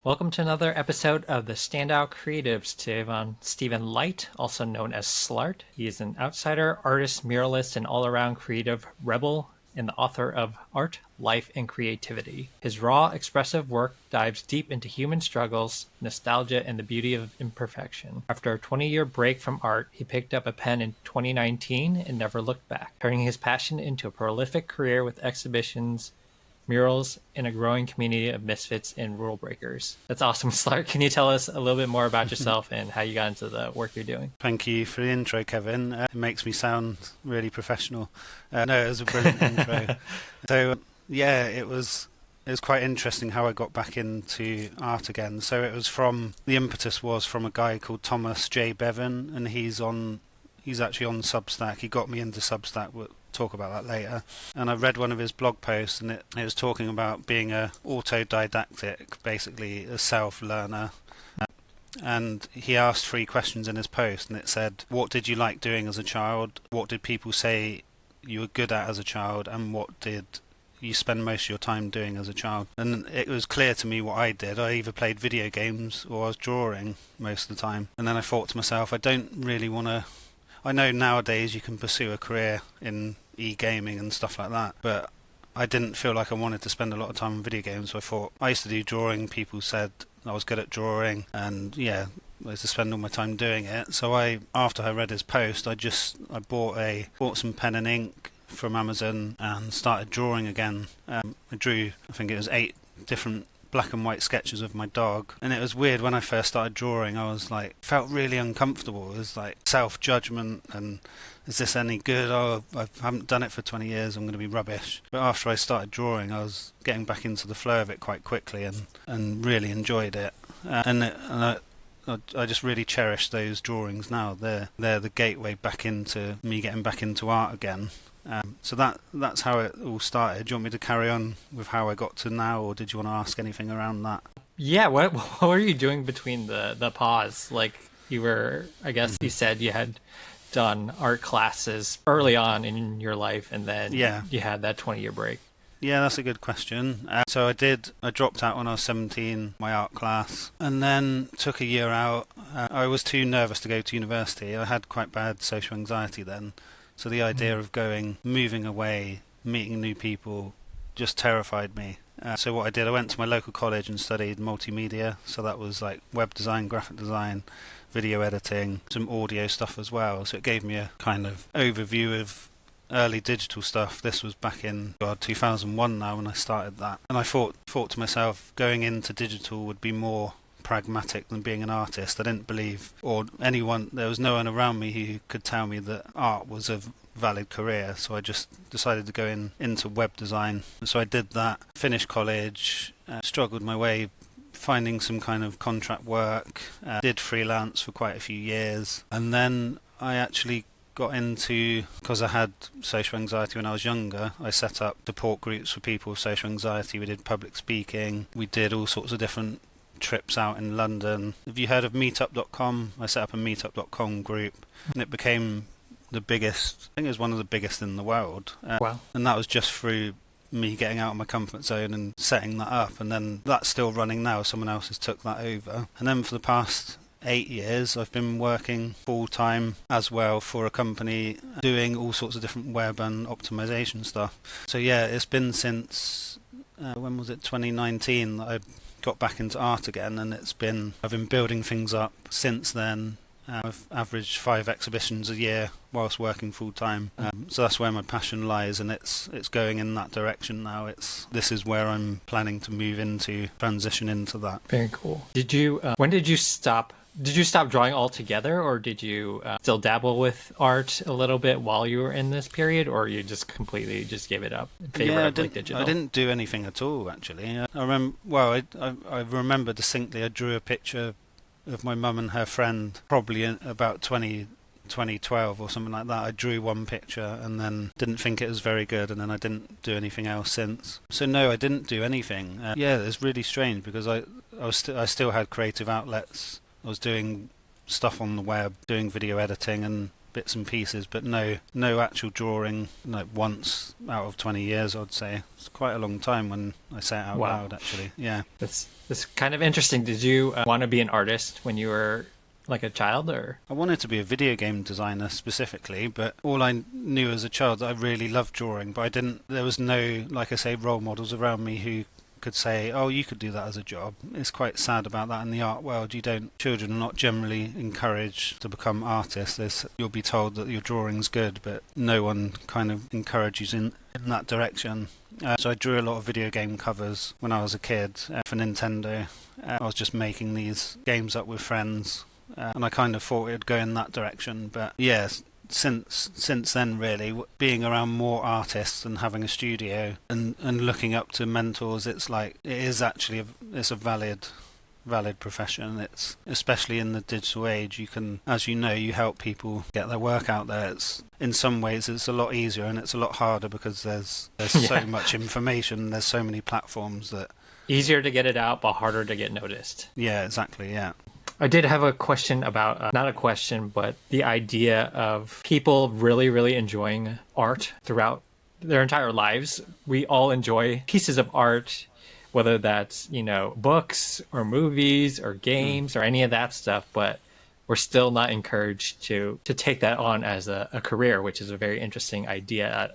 Welcome to another episode of the Standout Creatives. Today I'm on Stephen Light, also known as SLART. He is an outsider, artist, muralist, and all-around creative rebel, and the author of Art, Life, and Creativity. His raw, expressive work dives deep into human struggles, nostalgia, and the beauty of imperfection. After a 20-year break from art, he picked up a pen in 2019 and never looked back, turning his passion into a prolific career with exhibitions, murals, and a growing community of misfits and rule breakers. That's awesome, Slark. Can you tell us a little bit more about yourself and how you got into the work you're doing? Thank you for the intro, Kevin. It makes me sound really professional. No, it was a brilliant intro. So, yeah, it was quite interesting how I got back into art again. So the impetus was from a guy called Thomas J. Bevan, and he's actually on Substack. He got me into Substack. We'll talk about that later. And I read one of his blog posts, and it was talking about being a autodidactic, basically a self-learner. And he asked 3 questions in his post, and it said, what did you like doing as a child? What did people say you were good at as a child? And what did you spend most of your time doing as a child? And it was clear to me what I did. I either played video games or I was drawing most of the time. And then I thought to myself, I don't really want to... I know nowadays you can pursue a career in e-gaming and stuff like that, but I didn't feel like I wanted to spend a lot of time on video games, so I thought I used to do drawing. People said I was good at drawing, and yeah, I used to spend all my time doing it. So after I read his post, I bought some pen and ink from Amazon and started drawing again. I drew, I think it was 8 different black and white sketches of my dog, and it was weird. When I first started drawing, I was like, felt really uncomfortable. It was like self-judgment, and is this any good? Oh, I haven't done it for 20 years, I'm going to be rubbish. But after I started drawing, I was getting back into the flow of it quite quickly, and really enjoyed it. I just really cherish those drawings now. They're the gateway back into me getting back into art again. So that's how it all started. Do you want me to carry on with how I got to now, or did you want to ask anything around that? Yeah, what were you doing between the pause? Like, you were, I guess you said you had done art classes early on in your life, and then you had that 20-year break. Yeah, that's a good question. So I dropped out when I was 17, my art class, and then took a year out. I was too nervous to go to university. I had quite bad social anxiety then. So the idea of moving away, meeting new people, just terrified me. So what I did, I went to my local college and studied multimedia. So that was like web design, graphic design, video editing, some audio stuff as well. So it gave me a kind of overview of early digital stuff. This was back in 2001 now when I started that. And I thought to myself, going into digital would be more pragmatic than being an artist. I didn't believe, or there was no one around me who could tell me that art was a valid career, so I just decided to go into web design. So I did that, finished college, struggled my way finding some kind of contract work, did freelance for quite a few years, and then I actually got into, because I had social anxiety when I was younger, I set up support groups for people with social anxiety. We did public speaking, we did all sorts of different trips out in London. Have you heard of meetup.com? I set up a meetup.com group, and it became the biggest, I think it was one of the biggest in the world. Wow. And that was just through me getting out of my comfort zone and setting that up, and then that's still running now. Someone else has took that over. And then for the past 8 years I've been working full-time as well for a company doing all sorts of different web and optimization stuff. So yeah, it's been since when was it, 2019, that I got back into art again, and I've been building things up since then. I've averaged 5 exhibitions a year whilst working full time, so that's where my passion lies, and it's going in that direction now. This is where I'm planning to transition into that. Very cool. Did you when did you stop? Did you stop drawing altogether, or did you still dabble with art a little bit while you were in this period, or you just completely just gave it up in favor of digital? I didn't do anything at all, actually. I remember distinctly I drew a picture of my mum and her friend probably in about 2012 or something like that. I drew one picture and then didn't think it was very good, and then I didn't do anything else since. So no, I didn't do anything. It's really strange because I still had creative outlets. I was doing stuff on the web, doing video editing, and bits and pieces, but no actual drawing, like once out of 20 years, I'd say. It's quite a long time when I say it out Wow. loud, actually. Yeah. That's kind of interesting. Did you want to be an artist when you were like a child, or? I wanted to be a video game designer specifically, but all I knew as a child, I really loved drawing, but there was no, like I say, role models around me who could say, oh, you could do that as a job. It's quite sad about that in the art world. Children are not generally encouraged to become artists. You'll be told that your drawing's good, but no one kind of encourages in that direction. So I drew a lot of video game covers when I was a kid for Nintendo. I was just making these games up with friends, and I kind of thought it'd go in that direction. But yes, since then, really, being around more artists and having a studio and looking up to mentors, it's like it is actually it's a valid profession. It's especially in the digital age, you can, as you know, you help people get their work out there. It's in some ways it's a lot easier and it's a lot harder because there's so much information, there's so many platforms that Easier to get it out, but harder to get noticed. Yeah, exactly. Yeah. I did have a question about, not a question, but the idea of people really, really enjoying art throughout their entire lives. We all enjoy pieces of art, whether that's, books or movies or games or any of that stuff, but we're still not encouraged to take that on as a career, which is a very interesting idea.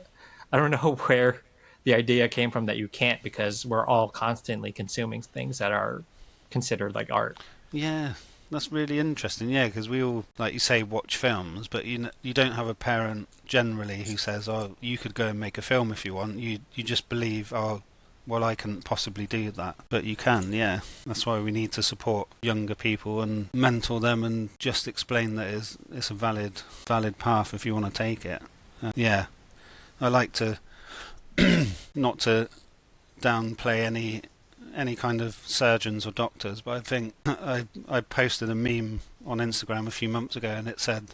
I don't know where the idea came from that you can't, because we're all constantly consuming things that are considered like art. Yeah. That's really interesting, yeah, because we all, like you say, watch films, but you don't have a parent generally who says, oh, you could go and make a film if you want. You just believe, oh, well, I couldn't possibly do that. But you can, yeah. That's why we need to support younger people and mentor them and just explain that it's a valid path if you want to take it. Yeah. I like to not to downplay any kind of surgeons or doctors, but I think I posted a meme on Instagram a few months ago and it said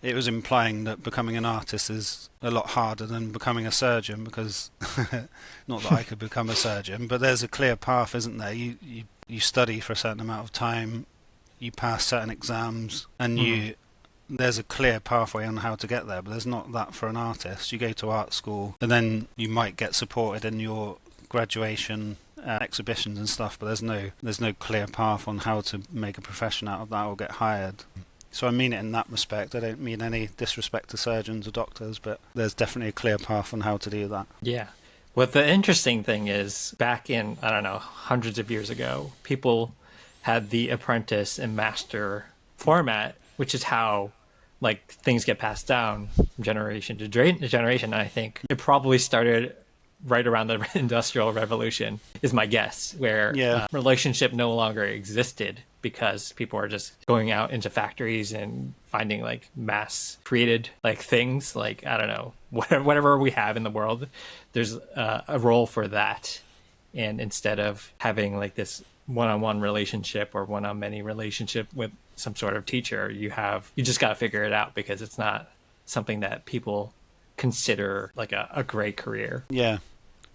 it was implying that becoming an artist is a lot harder than becoming a surgeon, because not that I could become a surgeon, but there's a clear path, isn't there? You study for a certain amount of time, you pass certain exams, and there's a clear pathway on how to get there, but there's not that for an artist. You go to art school and then you might get supported in your graduation exhibitions and stuff, but there's no clear path on how to make a profession out of that or get hired. So I mean it in that respect. I don't mean any disrespect to surgeons or doctors, but there's definitely a clear path on how to do that. Yeah. Well, the interesting thing is, back in, I don't know, hundreds of years ago, people had the apprentice and master format, which is how things get passed down from generation to generation. And I think it probably started right around the Industrial Revolution, is my guess, where relationship no longer existed because people are just going out into factories and finding mass created things, I don't know, whatever we have in the world, there's a role for that. And instead of having this one-on-one relationship or one-on-many relationship with some sort of teacher, you just got to figure it out, because it's not something that people consider a great career. Yeah.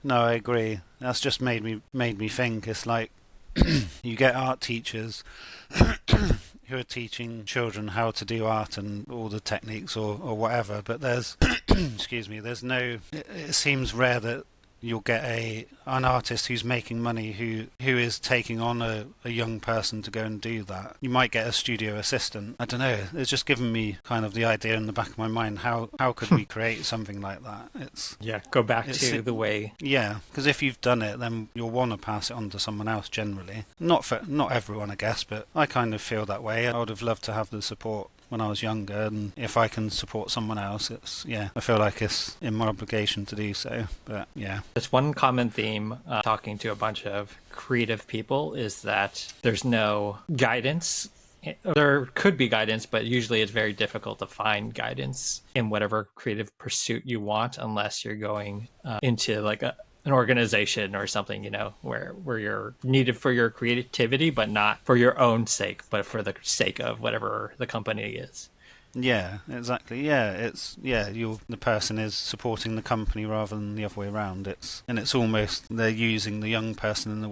No, I agree. That's just made me think. It's like you get art teachers who are teaching children how to do art and all the techniques or whatever, but there's it seems rare that you'll get an artist who's making money who is taking on a young person to go and do that. You might get a studio assistant. I don't know. It's just given me kind of the idea in the back of my mind. How could we create something like that? Go back to the way. Yeah, because if you've done it, then you'll want to pass it on to someone else generally. Not everyone, I guess, but I kind of feel that way. I would have loved to have the support when I was younger, and if I can support someone else, I feel like it's in my obligation to do so. But yeah, there's one common theme talking to a bunch of creative people, is that there's no guidance. There could be guidance, but usually it's very difficult to find guidance in whatever creative pursuit you want, unless you're going into an organization or something, where you're needed for your creativity, but not for your own sake, but for the sake of whatever the company is. Yeah, exactly. Yeah, the person is supporting the company rather than the other way around. It's almost they're using the young person in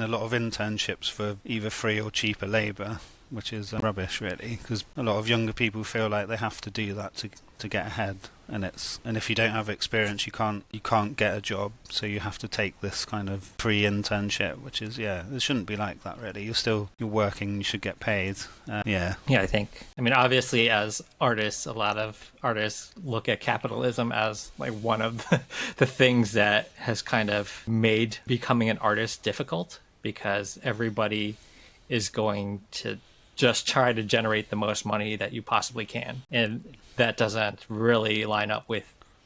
a lot of internships for either free or cheaper labour, which is rubbish really, because a lot of younger people feel like they have to do that to get ahead, and if you don't have experience, you can't get a job, so you have to take this kind of free internship, which is, it shouldn't be like that really. You're working, you should get paid. Yeah, I mean, obviously as artists, a lot of artists look at capitalism as like one of the things that has kind of made becoming an artist difficult, because everybody is going to just try to generate the most money that you possibly can. And that doesn't really line up with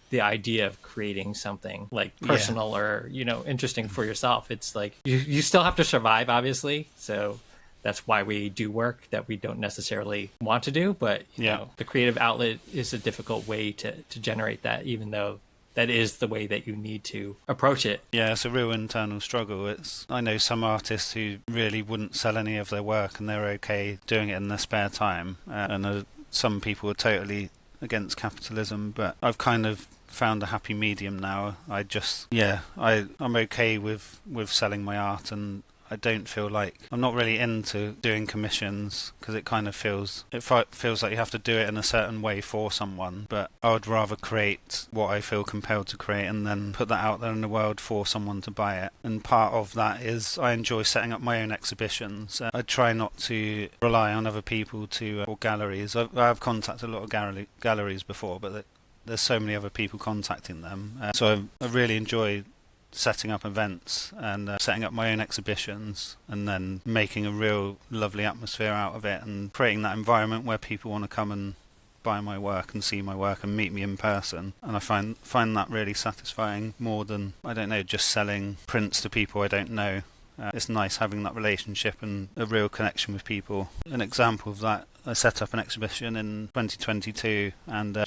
the idea of creating something like personal or, interesting for yourself. It's like you still have to survive, obviously. So that's why we do work that we don't necessarily want to do. But, the creative outlet is a difficult way to generate that, even though that is the way that you need to approach it. Yeah, it's a real internal struggle. I know some artists who really wouldn't sell any of their work and they're okay doing it in their spare time. And some people are totally against capitalism, but I've kind of found a happy medium now. I'm okay with selling my art, and I don't feel like I'm not really into doing commissions, because it kind of feels like you have to do it in a certain way for someone. But I would rather create what I feel compelled to create and then put that out there in the world for someone to buy it. And part of that is I enjoy setting up my own exhibitions. I try not to rely on other people or galleries. I've contacted a lot of galleries before, but there's so many other people contacting them. So I really enjoy setting up events and setting up my own exhibitions, and then making a real lovely atmosphere out of it, and creating that environment where people want to come and buy my work and see my work and meet me in person. And I find that really satisfying, more than, I don't know, just selling prints to people I don't know. It's nice having that relationship and a real connection with people. An example of that, I set up an exhibition in 2022, and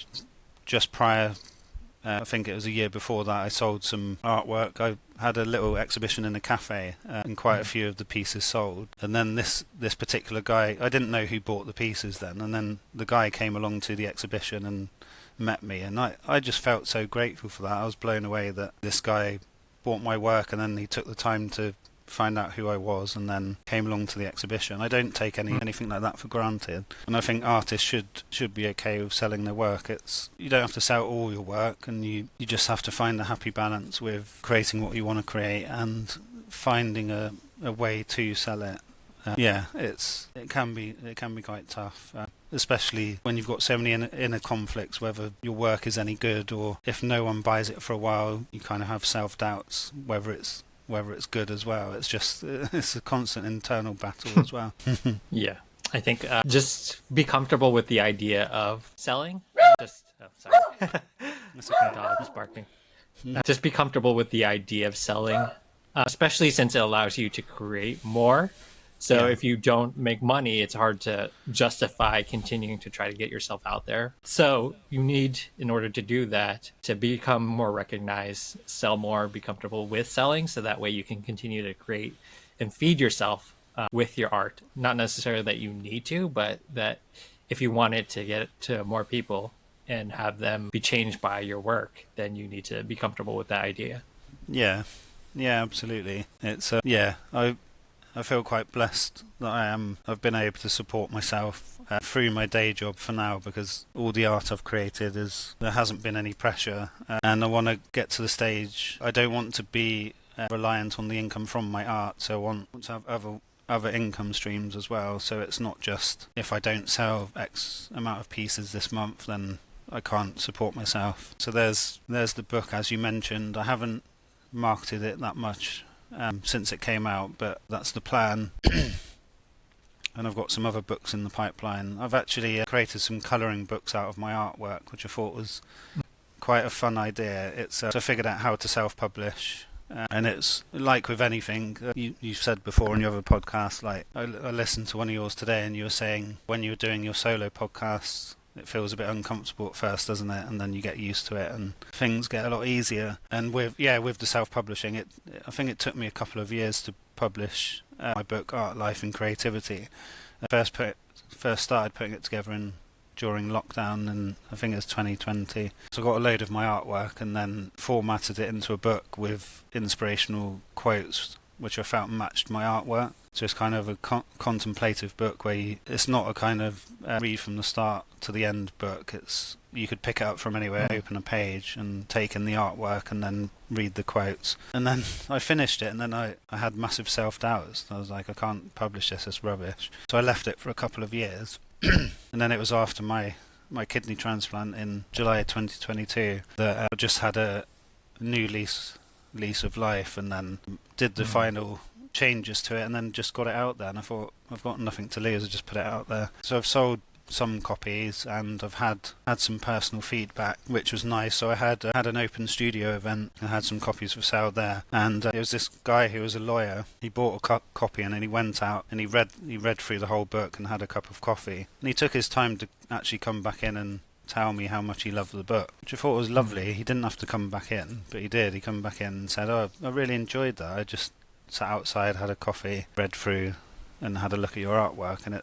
just prior, I think it was a year before that, I sold some artwork. I had a little exhibition in a cafe, and quite a few of the pieces sold. And then this particular guy, I didn't know who bought the pieces then, and then the guy came along to the exhibition and met me, and I just felt so grateful for that. I was blown away that this guy bought my work, and then he took the time to find out who I was and then came along to the exhibition. I don't take anything like that for granted, and I think artists should be okay with selling their work. You don't have to sell all your work, and you just have to find a happy balance with creating what you want to create and finding a way to sell it. It can be quite tough, especially when you've got so many inner conflicts, whether your work is any good, or if no one buys it for a while, you kind of have self-doubts whether it's good as well. It's a constant internal battle as well. Yeah, I think just be comfortable with the idea of selling. Sorry. That's okay. Dog is barking. Just be comfortable with the idea of selling, especially since it allows you to create more. So if you don't make money, it's hard to justify continuing to try to get yourself out there. So you need, in order to do that, to become more recognized, sell more, be comfortable with selling, so that way you can continue to create and feed yourself with your art. Not necessarily that you need to, but that if you want it to get it to more people and have them be changed by your work, then you need to be comfortable with that idea. Yeah, absolutely. It's I feel quite blessed that I've been able to support myself through my day job for now, because all the art I've created there hasn't been any pressure, and I want to get to the stage. I don't want to be reliant on the income from my art, so I want to have other income streams as well. So it's not just, if I don't sell X amount of pieces this month, then I can't support myself. So there's the book, as you mentioned. I haven't marketed it that much since it came out, but that's the plan. And I've got some other books in the pipeline. I've actually created some colouring books out of my artwork, which I thought was quite a fun idea. So I figured out how to self-publish, and it's like with anything you've said before in your other podcast. Like I listened to one of yours today, and you were saying when you were doing your solo podcasts, it feels a bit uncomfortable at first, doesn't it? And then you get used to it, and things get a lot easier. And with the self-publishing, I think it took me a couple of years to publish my book, Art, Life and Creativity. I first started putting it together during lockdown, and I think it was 2020. So I got a load of my artwork and then formatted it into a book with inspirational quotes which I felt matched my artwork. So it's kind of a contemplative book where it's not a kind of read from the start to the end book. You could pick it up from anywhere, open a page and take in the artwork and then read the quotes. And then I finished it, and then I had massive self-doubts. I was like, I can't publish this, it's rubbish. So I left it for a couple of years. And then it was after my kidney transplant in July 2022 that I just had a new lease of life, and then did the final changes to it, and then just got it out there. And I thought, I've got nothing to lose, I just put it out there. So I've sold some copies, and I've had some personal feedback, which was nice. So I had an open studio event and had some copies for sale there, and it was this guy who was a lawyer. He bought a copy, and then he went out and he read through the whole book and had a cup of coffee, and he took his time to actually come back in and tell me how much he loved the book, which I thought was lovely. He didn't have to come back in, but he did. He come back in and said, "Oh, I really enjoyed that. I just sat outside, had a coffee, read through, and had a look at your artwork." And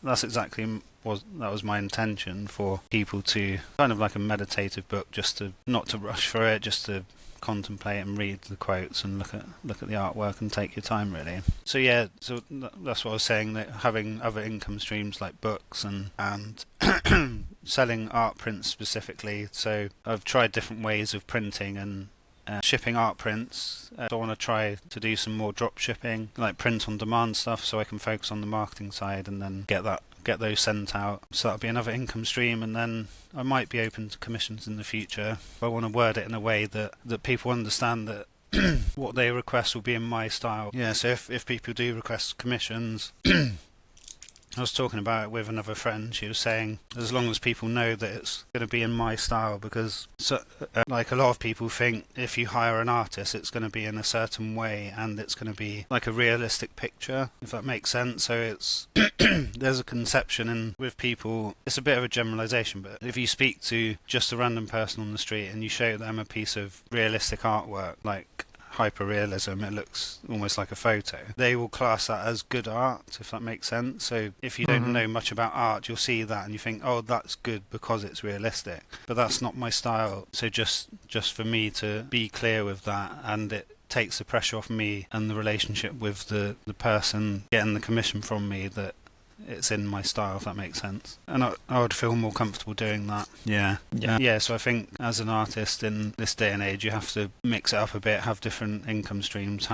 that's exactly that was my intention, for people to kind of like a meditative book, just to not to rush for it, just to contemplate and read the quotes and look at the artwork and take your time, really. So yeah, so that's what I was saying, that having other income streams like books and selling art prints specifically. So I've tried different ways of printing and shipping art prints. I want to try to do some more drop shipping, like print on demand stuff, so I can focus on the marketing side and then get those sent out. So that'll be another income stream, and then I might be open to commissions in the future. I want to word it in a way that people understand that what they request will be in my style. Yeah, so if people do request commissions, I was talking about it with another friend. She was saying, as long as people know that it's going to be in my style, because like a lot of people think if you hire an artist, it's going to be in a certain way and it's going to be like a realistic picture, if that makes sense. So it's there's a conception with people. It's a bit of a generalization, but if you speak to just a random person on the street and you show them a piece of realistic artwork, like hyper-realism, it looks almost like a photo, they will class that as good art, if that makes sense. So if you don't know much about art, you'll see that and you think, oh, that's good because it's realistic, but that's not my style. So just for me to be clear with that, and it takes the pressure off me and the relationship with the person getting the commission from me, that it's in my style, if that makes sense. And I would feel more comfortable doing that. Yeah, so I think as an artist in this day and age, you have to mix it up a bit, have different income streams,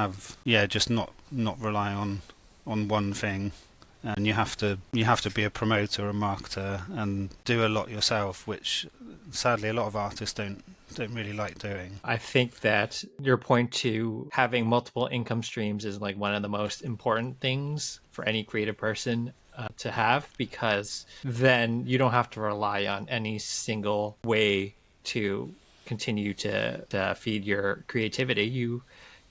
just not rely on one thing. And you have to be a promoter, a marketer, and do a lot yourself, which sadly a lot of artists don't really like doing. I think that your point to having multiple income streams is like one of the most important things for any creative person to have, because then you don't have to rely on any single way to continue to feed your creativity. You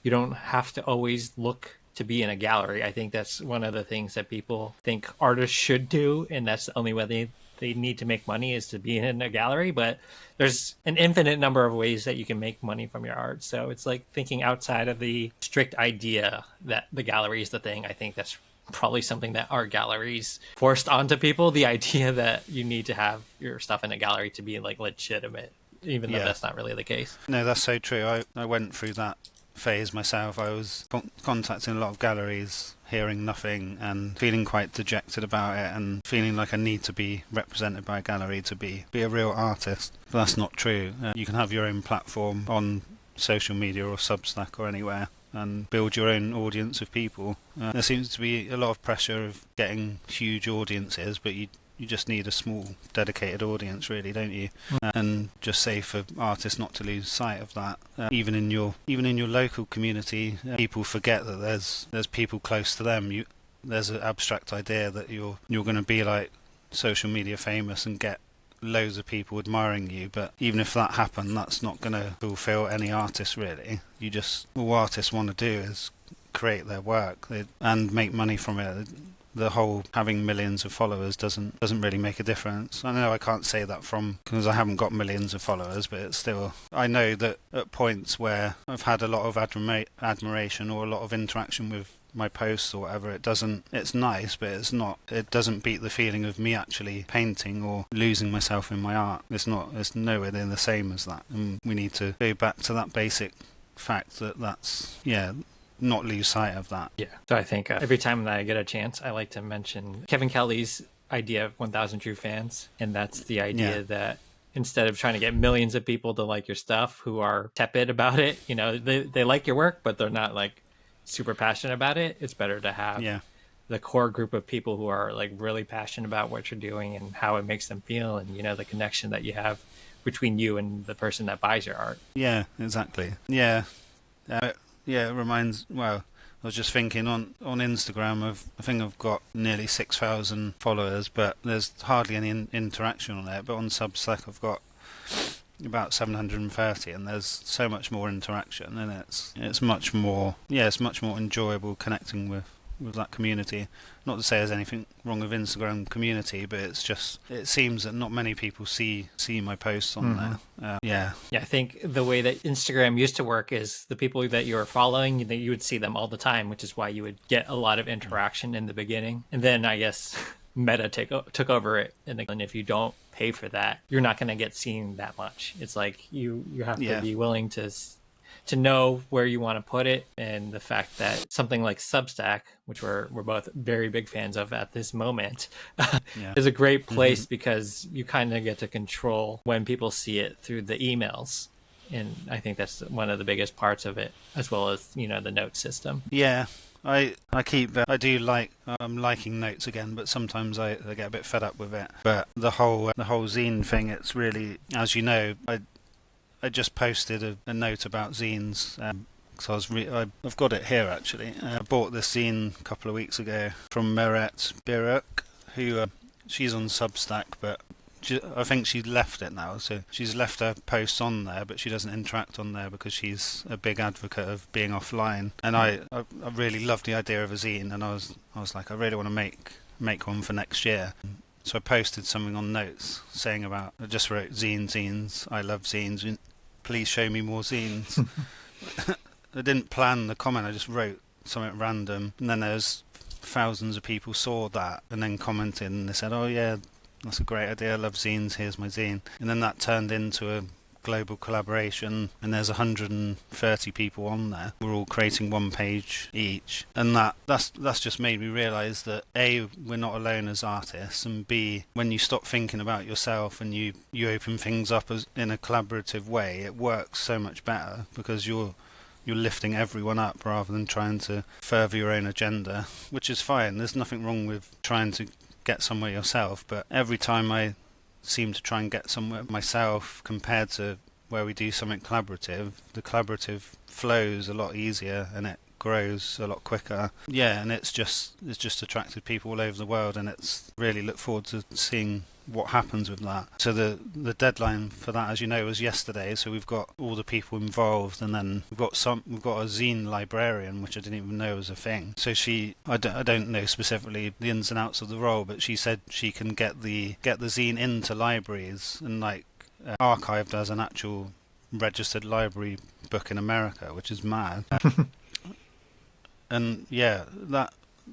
don't have to always look to be in a gallery. I think that's one of the things that people think artists should do, and that's the only way they need to make money, is to be in a gallery. But there's an infinite number of ways that you can make money from your art. So it's like thinking outside of the strict idea that the gallery is the thing. I think that's probably something that art galleries forced onto people, the idea that you need to have your stuff in a gallery to be like legitimate, even though that's not really the case. No, that's so true. I went through that phase myself. I was contacting a lot of galleries, hearing nothing and feeling quite dejected about it, and feeling like I need to be represented by a gallery to be a real artist. But that's not true. You can have your own platform on social media or Substack or anywhere and build your own audience of people. There seems to be a lot of pressure of getting huge audiences, but you just need a small dedicated audience, really, don't you? And just say for artists not to lose sight of that. Even in your local community, people forget that there's people close to them. There's an abstract idea that you're going to be like social media famous and get loads of people admiring you, but even if that happened, that's not going to fulfill any artist, really. All artists want to do is create their work and make money from it. The whole having millions of followers doesn't really make a difference. I know I can't say that because I haven't got millions of followers, but it's still, I know that at points where I've had a lot of admiration or a lot of interaction with my posts or whatever, it's nice, but it doesn't beat the feeling of me actually painting or losing myself in my art. It's nowhere near the same as that. And we need to go back to that basic fact that's not lose sight of that. Yeah. So I think every time that I get a chance, I like to mention Kevin Kelly's idea of 1,000 true fans. And that's the idea that instead of trying to get millions of people to like your stuff who are tepid about it, they like your work, but they're not like super passionate about it. It's better to have the core group of people who are like really passionate about what you're doing and how it makes them feel, and the connection that you have between you and the person that buys your art. Yeah, exactly. Yeah. It reminds, well, I was just thinking on Instagram, I think I've got nearly 6,000 followers, but there's hardly any interaction on it. But on Substack I've got about 730, and there's so much more interaction, and it's much more enjoyable connecting with that community. Not to say there's anything wrong with Instagram community, but it seems that not many people see my posts on there. Yeah, I think the way that Instagram used to work is the people that you were following, you would see them all the time, which is why you would get a lot of interaction in the beginning. And then I guess Meta took over it, and if you don't pay for that, you're not going to get seen that much. It's like you have to be willing to know where you want to put it. And the fact that something like Substack, which we're both very big fans of at this moment, is a great place because you kind of get to control when people see it through the emails. And I think that's one of the biggest parts of it, as well as, the note system. Yeah. I'm liking notes again, but sometimes I get a bit fed up with it. But the whole zine thing, it's really, as you know, I just posted a note about zines, because I've got it here actually. I bought this zine a couple of weeks ago from Meret Biruk, who she's on Substack, but I think she left it now. So she's left her posts on there, but she doesn't interact on there because she's a big advocate of being offline. And I really loved the idea of a zine, and I was like, I really want to make one for next year. So I posted something on notes saying I just wrote zines, I love zines, please show me more zines. I didn't plan the comment, I just wrote something random, and then there's thousands of people saw that and then commented, and they said, oh yeah, that's a great idea, I love zines, here's my zine. And then that turned into a global collaboration, and there's 130 people on there. We're all creating one page each, and that's just made me realise that A, we're not alone as artists, and B, when you stop thinking about yourself and you open things up in a collaborative way, it works so much better because you're lifting everyone up rather than trying to further your own agenda, which is fine. There's nothing wrong with trying to get somewhere yourself, but every time I seem to try and get somewhere myself compared to where we do something collaborative, the collaborative flows a lot easier and it grows a lot quicker. Yeah, and it's just attracted people all over the world, and it's really look forward to seeing what happens with that. So the deadline for that, as you know, was yesterday. So we've got all the people involved, and then we've got a zine librarian, which I didn't even know was a thing. So I don't know specifically the ins and outs of the role, but she said she can get the zine into libraries and archived as an actual registered library book in America, which is mad. And yeah,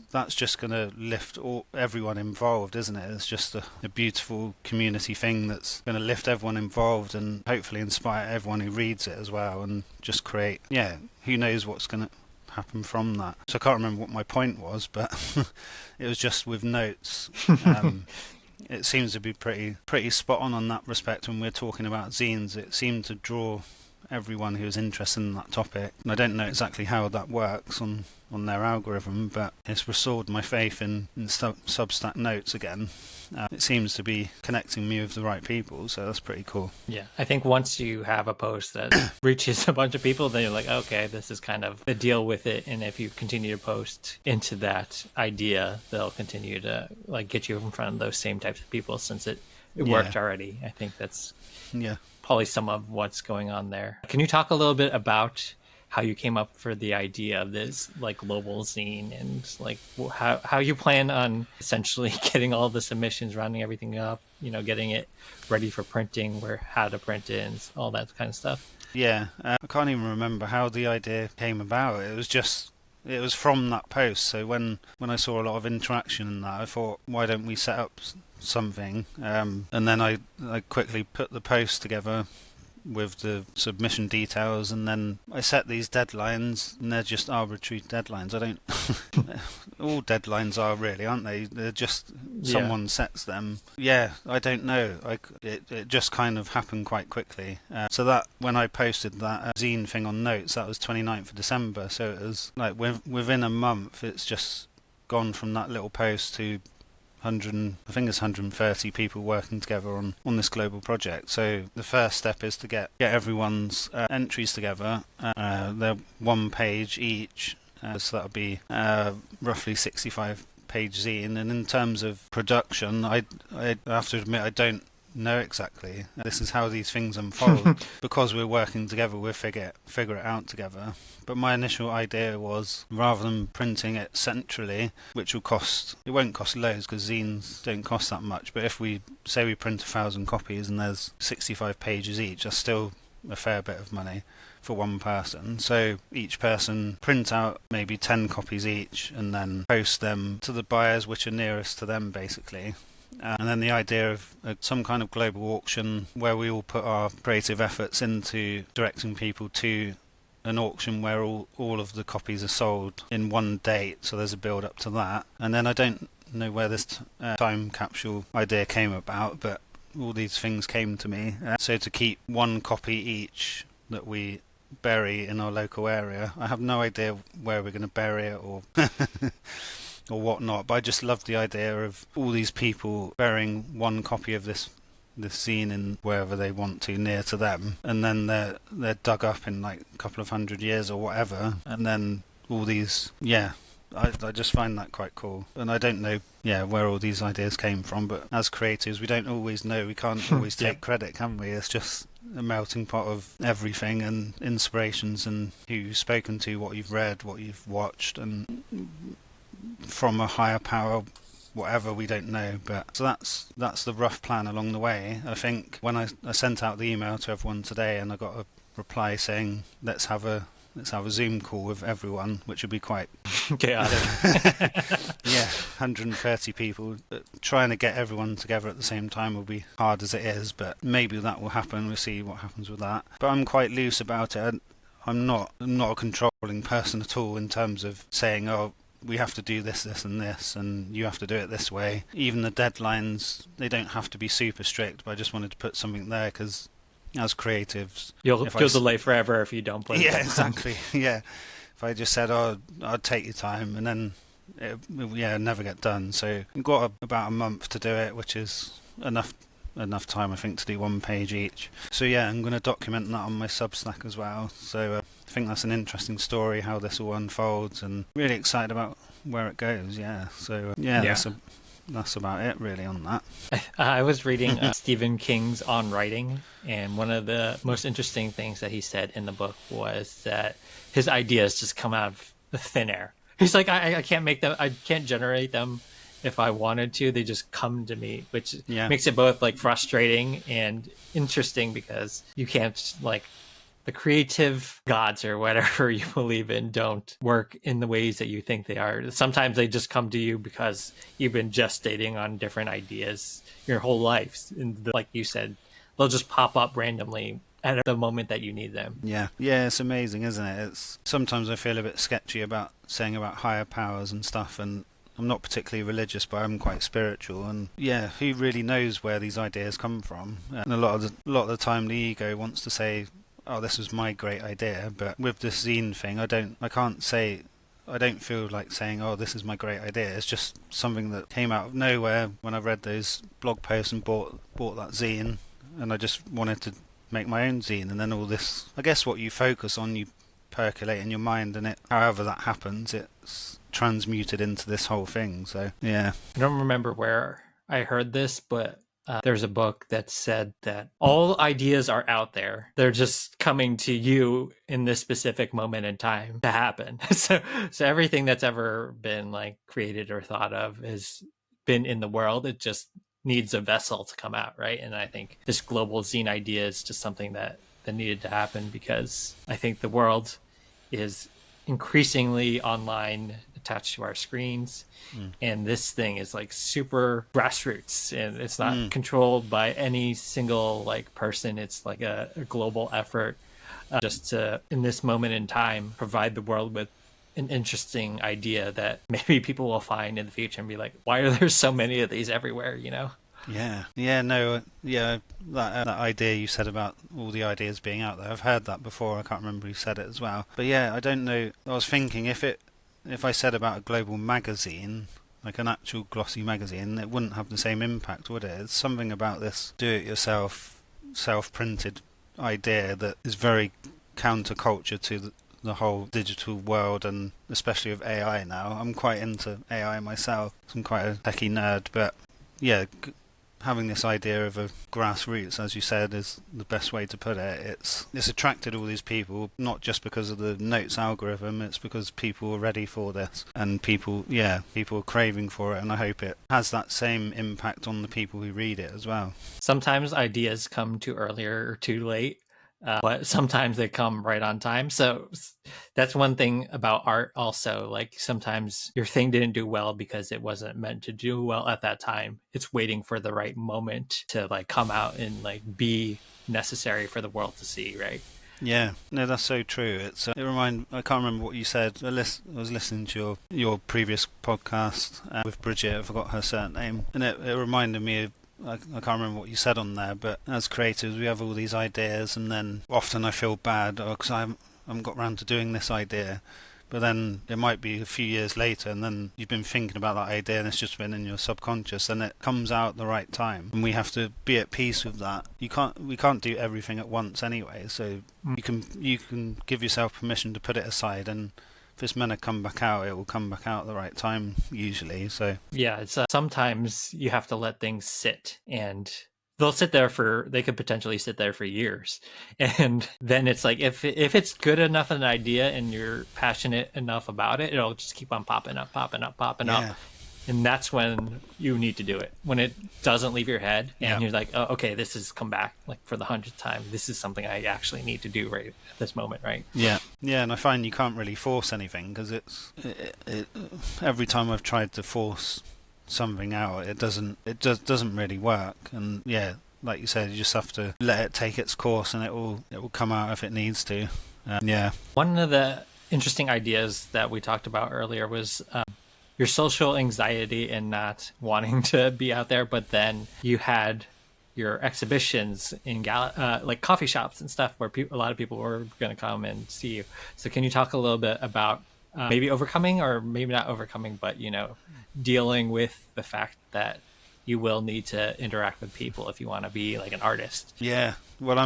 that's just going to lift everyone involved, isn't it? It's just a beautiful community thing that's going to lift everyone involved and hopefully inspire everyone who reads it as well, and just create, who knows what's going to happen from that. So I can't remember what my point was, but it was just with notes. It seems to be pretty spot on that respect when we're talking about zines. It seemed to draw everyone who was interested in that topic, and I don't know exactly how that works on their algorithm, but it's restored my faith in Substack notes again. It seems to be connecting me with the right people, so that's pretty cool. Yeah, I think once you have a post that reaches a bunch of people, then you're like, okay, this is kind of the deal with it, and if you continue to post into that idea, they'll continue to get you in front of those same types of people since it worked already. I think that's probably some of what's going on there. Can you talk a little bit about how you came up for the idea of this global zine, and how you plan on essentially getting all the submissions, rounding everything up, getting it ready for printing, how to print it, and all that kind of stuff? Yeah, I can't even remember how the idea came about. It was from that post. So when I saw a lot of interaction in that, I thought, why don't we set up something? And then I quickly put the post together with the submission details, and then I set these deadlines, and they're just arbitrary deadlines. I don't. All deadlines are really, aren't they? They're just someone sets them. Yeah, I don't know. It just kind of happened quite quickly. So that when I posted that zine thing on Notes, that was 29th of December. So it was like within a month, it's just gone from that little post to 100, I think it's 130 people working together on this global project. So the first step is to get everyone's entries together. They're one page each, so that'll be roughly 65-page zine. And in terms of production, I have to admit I don't know exactly. This is how these things unfold. Because we're working together, we'll figure it out together. But my initial idea was, rather than printing it centrally, which it won't cost loads because zines don't cost that much, but if we say we print 1,000 copies and there's 65 pages each, that's still a fair bit of money for one person. So each person print out maybe 10 copies each and then post them to the buyers which are nearest to them, basically. And then the idea of some kind of global auction where we all put our creative efforts into directing people to an auction where all of the copies are sold in one date, so there's a build up to that. And then I don't know where this time capsule idea came about, but all these things came to me. So to keep one copy each that we bury in our local area, I have no idea where we're going to bury it or or whatnot, but I just love the idea of all these people burying one copy of this zine in wherever they want to, near to them, and then they're dug up in like a couple of 100 years or whatever, and then all these, I just find that quite cool. And I don't know where all these ideas came from, but as creators we don't always know, we can't always take credit, can we? It's just a melting pot of everything and inspirations and who you've spoken to, what you've read, what you've watched, and from a higher power, whatever, we don't know. But so that's the rough plan along the way. I think when I sent out the email to everyone today and I got a reply saying let's have a Zoom call with everyone, which would be quite chaotic. 130 people. Trying to get everyone together at the same time will be hard as it is, but maybe that will happen. We'll see what happens with that. But I'm quite loose about it. I'm not a controlling person at all in terms of saying, oh, we have to do this, this and this, and you have to do it this way. Even the deadlines, they don't have to be super strict, but I just wanted to put something there because as creatives... You'll delay forever if you don't put it down. Exactly. Yeah. If I just said, oh, I'll take your time, and then it never get done. So we've got about a month to do it, which is enough time, I think, to do one page each. So I'm going to document that on my Substack as well. So I think that's an interesting story, how this all unfolds, and really excited about where it goes. So that's about it really on that. I was reading Stephen King's On Writing, and one of the most interesting things that he said in the book was that his ideas just come out of the thin air. He's like, I can't make them, I can't generate them if I wanted to. They just come to me, which makes it both like frustrating and interesting because you can't, like, the creative gods or whatever you believe in don't work in the ways that you think they are. Sometimes they just come to you because you've been gestating on different ideas your whole life. And like you said, they'll just pop up randomly at the moment that you need them. Yeah, it's amazing, isn't it? It's sometimes I feel a bit sketchy about saying about higher powers and stuff, and I'm not particularly religious, but I'm quite spiritual, and who really knows where these ideas come from? And a lot of the time the ego wants to say, oh, this was my great idea, but with this zine thing, I don't feel like saying, oh, this is my great idea. It's just something that came out of nowhere when I read those blog posts and bought that zine, and I just wanted to make my own zine. And then all this, I guess what you focus on, you percolate in your mind, and however that happens, it's transmuted into this whole thing. So I don't remember where I heard this, but there's a book that said that all ideas are out there. They're just coming to you in this specific moment in time to happen. So everything that's ever been like created or thought of has been in the world. It just needs a vessel to come out, right? And I think this global zine idea is just something that needed to happen because I think the world is increasingly online. attached to our screens. And this thing is like super grassroots, and it's not controlled by any single like person. It's like a global effort, just to, in this moment in time, provide the world with an interesting idea that maybe people will find in the future and be like, why are there so many of these everywhere, you know? That idea you said about all the ideas being out there, I've heard that before. I can't remember who said it as well, but yeah, I don't know. I was thinking if I said about a global magazine, like an actual glossy magazine, it wouldn't have the same impact, would it? It's something about this do-it-yourself, self-printed idea that is very counterculture to the whole digital world, and especially with AI now. I'm quite into AI myself. I'm quite a techie nerd, but yeah, having this idea of a grassroots, as you said, is the best way to put it. It's attracted all these people, not just because of the notes algorithm, it's because people are ready for this, and people are craving for it, and I hope it has that same impact on the people who read it as well. Sometimes ideas come too early or too late, but sometimes they come right on time. So that's one thing about art also. Like sometimes your thing didn't do well because it wasn't meant to do well at that time. It's waiting for the right moment to like come out and like be necessary for the world to see, right? Yeah, no, that's so true. I can't remember what you said. I was listening to your previous podcast with Bridget. I forgot her surname, and it reminded me of, I can't remember what you said on there, but as creators we have all these ideas, and then often I feel bad because I haven't got round to doing this idea, but then it might be a few years later, and then you've been thinking about that idea and it's just been in your subconscious, and it comes out at the right time, and we have to be at peace with that. We can't do everything at once anyway, so you can give yourself permission to put it aside, and if it's meant to come back out, it will come back out at the right time usually. So yeah, it's sometimes you have to let things sit, and they could potentially sit there for years. And then it's like, if it's good enough an idea and you're passionate enough about it, it'll just keep on popping up. And that's when you need to do it. When it doesn't leave your head and you're like, oh, okay, this has come back like for the 100th time. This is something I actually need to do right at this moment, right? Yeah, and I find you can't really force anything, because every time I've tried to force something out, it doesn't really work. And yeah, like you said, you just have to let it take its course, and it will come out if it needs to. One of the interesting ideas that we talked about earlier was your social anxiety and not wanting to be out there, but then you had your exhibitions in like coffee shops and stuff where a lot of people were going to come and see you. So can you talk a little bit about maybe overcoming, or maybe not overcoming, but dealing with the fact that you will need to interact with people if you want to be like an artist? Yeah, well,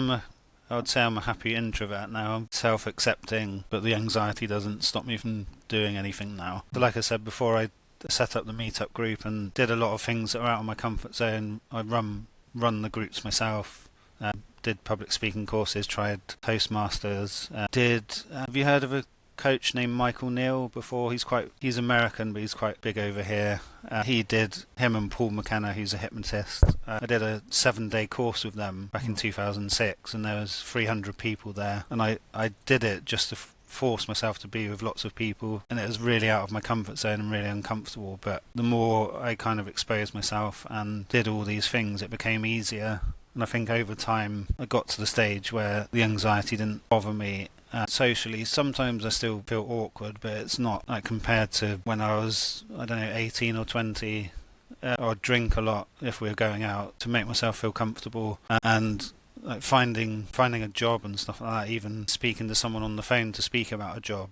I would say I'm a happy introvert now. I'm self-accepting, but the anxiety doesn't stop me from doing anything now. But like I said before, I set up the meetup group and did a lot of things that are out of my comfort zone. I run the groups myself, did public speaking courses, tried Toastmasters, have you heard of a coach named Michael Neal before? He's American, but he's quite big over here. Him and Paul McKenna, who's a hypnotist. I did a 7-day course with them back in 2006, and there was 300 people there, and I did it just to force myself to be with lots of people, and it was really out of my comfort zone and really uncomfortable. But the more I kind of exposed myself and did all these things, it became easier. And I think over time I got to the stage where the anxiety didn't bother me. Socially, sometimes I still feel awkward, but it's not like compared to when I was, 18 or 20. I'd drink a lot if we were going out to make myself feel comfortable, and like finding a job and stuff like that. Even speaking to someone on the phone to speak about a job,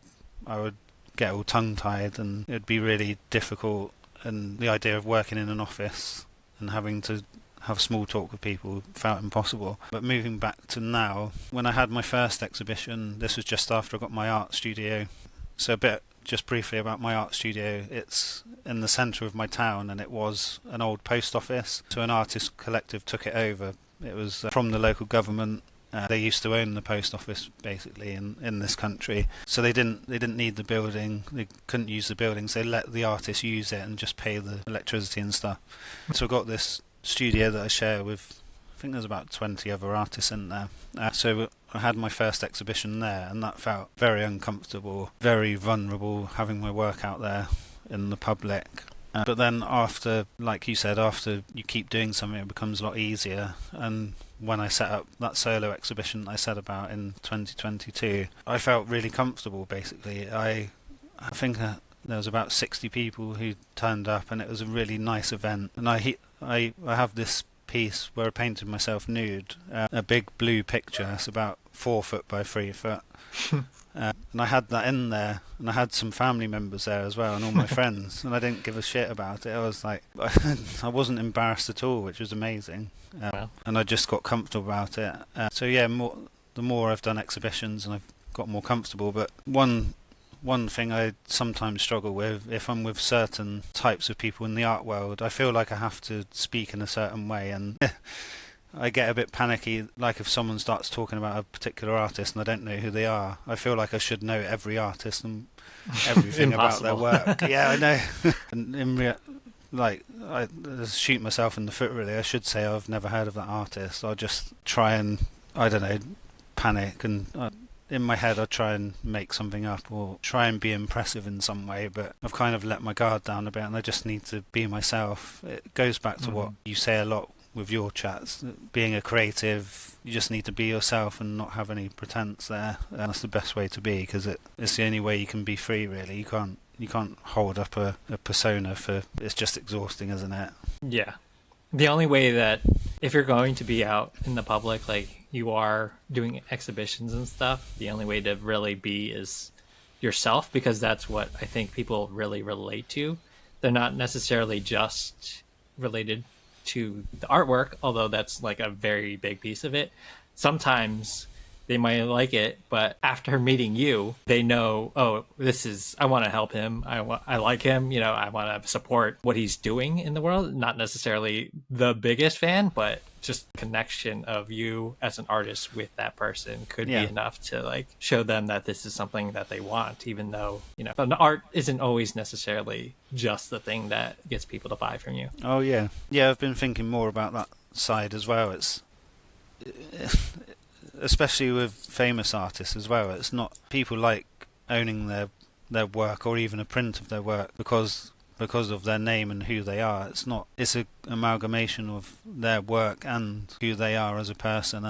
I would get all tongue-tied, and it'd be really difficult. And the idea of working in an office and having to have small talk with people felt impossible. But moving back to now, when I had my first exhibition, this was just after I got my art studio. So a bit just briefly about my art studio. It's in the centre of my town, and it was an old post office. So an artist collective took it over. It was from the local government. They used to own the post office basically in this country. So they didn't need the building. They couldn't use the buildings. They let the artists use it and just pay the electricity and stuff. So I got this studio that I share with I think there's about 20 other artists in there. So I had my first exhibition there, and that felt very uncomfortable, very vulnerable, having my work out there in the public. But then after, like you said, after you keep doing something, it becomes a lot easier. And when I set up that solo exhibition I said about in 2022, I felt really comfortable, basically. I think there was about 60 people who turned up, and it was a really nice event. And I have this piece where I painted myself nude, a big blue picture. It's about 4 foot by 3 foot. And I had that in there, and I had some family members there as well, and all my friends, and I didn't give a shit about it. I was like, I wasn't embarrassed at all, which was amazing. Wow. And I just got comfortable about it. So yeah, the more I've done exhibitions, and I've got more comfortable. But one thing I sometimes struggle with, if I'm with certain types of people in the art world, I feel like I have to speak in a certain way, and I get a bit panicky, like if someone starts talking about a particular artist and I don't know who they are. I feel like I should know every artist and everything about their work. Yeah, I know. And I shoot myself in the foot, really. I should say I've never heard of that artist. I'll just try and, I don't know, panic, and in my head I try and make something up or try and be impressive in some way, but I've kind of let my guard down a bit, and I just need to be myself. It goes back to what you say a lot with your chats, being a creative, you just need to be yourself and not have any pretense there. And that's the best way to be, because it's the only way you can be free, really. You can't hold up a persona it's just exhausting, isn't it? Yeah. The only way that, if you're going to be out in the public, like you are doing exhibitions and stuff, the only way to really be is yourself, because that's what I think people really relate to. They're not necessarily just related to the artwork, although that's like a very big piece of it. Sometimes they might like it, but after meeting you, they know, oh, I want to help him. I like him. I want to support what he's doing in the world. Not necessarily the biggest fan, but just connection of you as an artist with that person could be enough to like show them that this is something that they want, even though, but art isn't always necessarily just the thing that gets people to buy from you. Oh, yeah. Yeah, I've been thinking more about that side as well. It's especially with famous artists as well. It's not people like owning their work or even a print of their work because of their name and who they are. It's an amalgamation of their work and who they are as a person,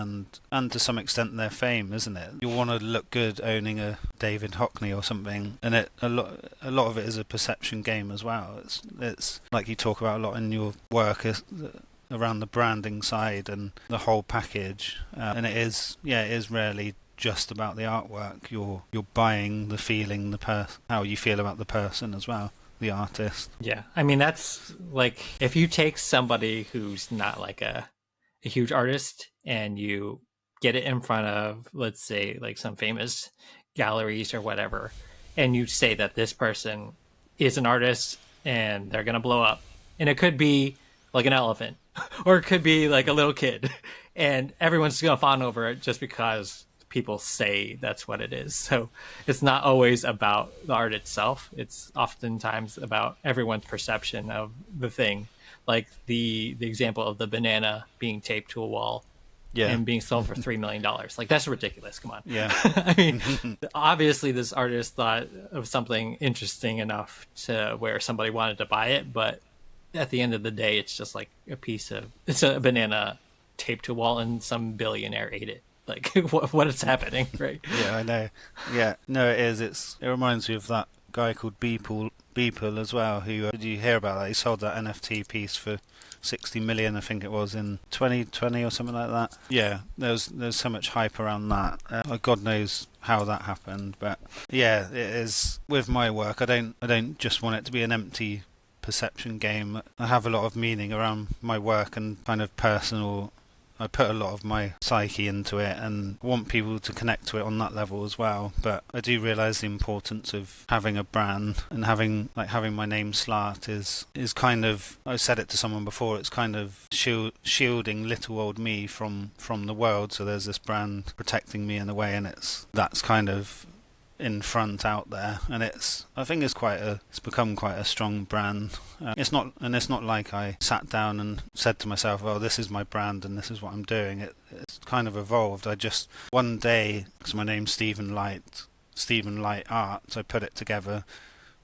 and to some extent their fame, isn't it? You want to look good owning a David Hockney or something, and a lot of it is a perception game as well. It's like you talk about a lot in your work, around the branding side and the whole package, and it is rarely just about the artwork. You're buying the feeling, how you feel about the person as well, the artist. Yeah, I mean, that's like, if you take somebody who's not like a huge artist and you get it in front of, let's say, like some famous galleries or whatever, and you say that this person is an artist and they're gonna blow up, and it could be like an elephant or it could be like a little kid, and everyone's gonna fawn over it just because people say that's what it is. So it's not always about the art itself. It's oftentimes about everyone's perception of the thing. Like the example of the banana being taped to a wall and being sold for $3 million. Like, that's ridiculous. Come on. Yeah. I mean, obviously this artist thought of something interesting enough to where somebody wanted to buy it, but at the end of the day, it's just like it's a banana taped to a wall and some billionaire ate it. Like, what is happening, right? Yeah, I know. Yeah, no, it is. It reminds me of that guy called Beeple as well. Who did you hear about that? He sold that NFT piece for 60 million, I think it was, in 2020 or something like that. Yeah, there's so much hype around that. God knows how that happened, but yeah, it is. With my work, I don't just want it to be an empty perception game. I have a lot of meaning around my work and kind of personal. I put a lot of my psyche into it and want people to connect to it on that level as well. But I do realise the importance of having a brand, and having my name SLART is kind of, I said it to someone before, it's kind of shielding little old me from the world. So there's this brand protecting me in a way, and that's kind of in front out there, and I think it's become quite a strong brand. It's not like I sat down and said to myself, well, this is my brand and this is what I'm doing. It's kind of evolved. I just one day, because my name's Stephen Light Art, so I put it together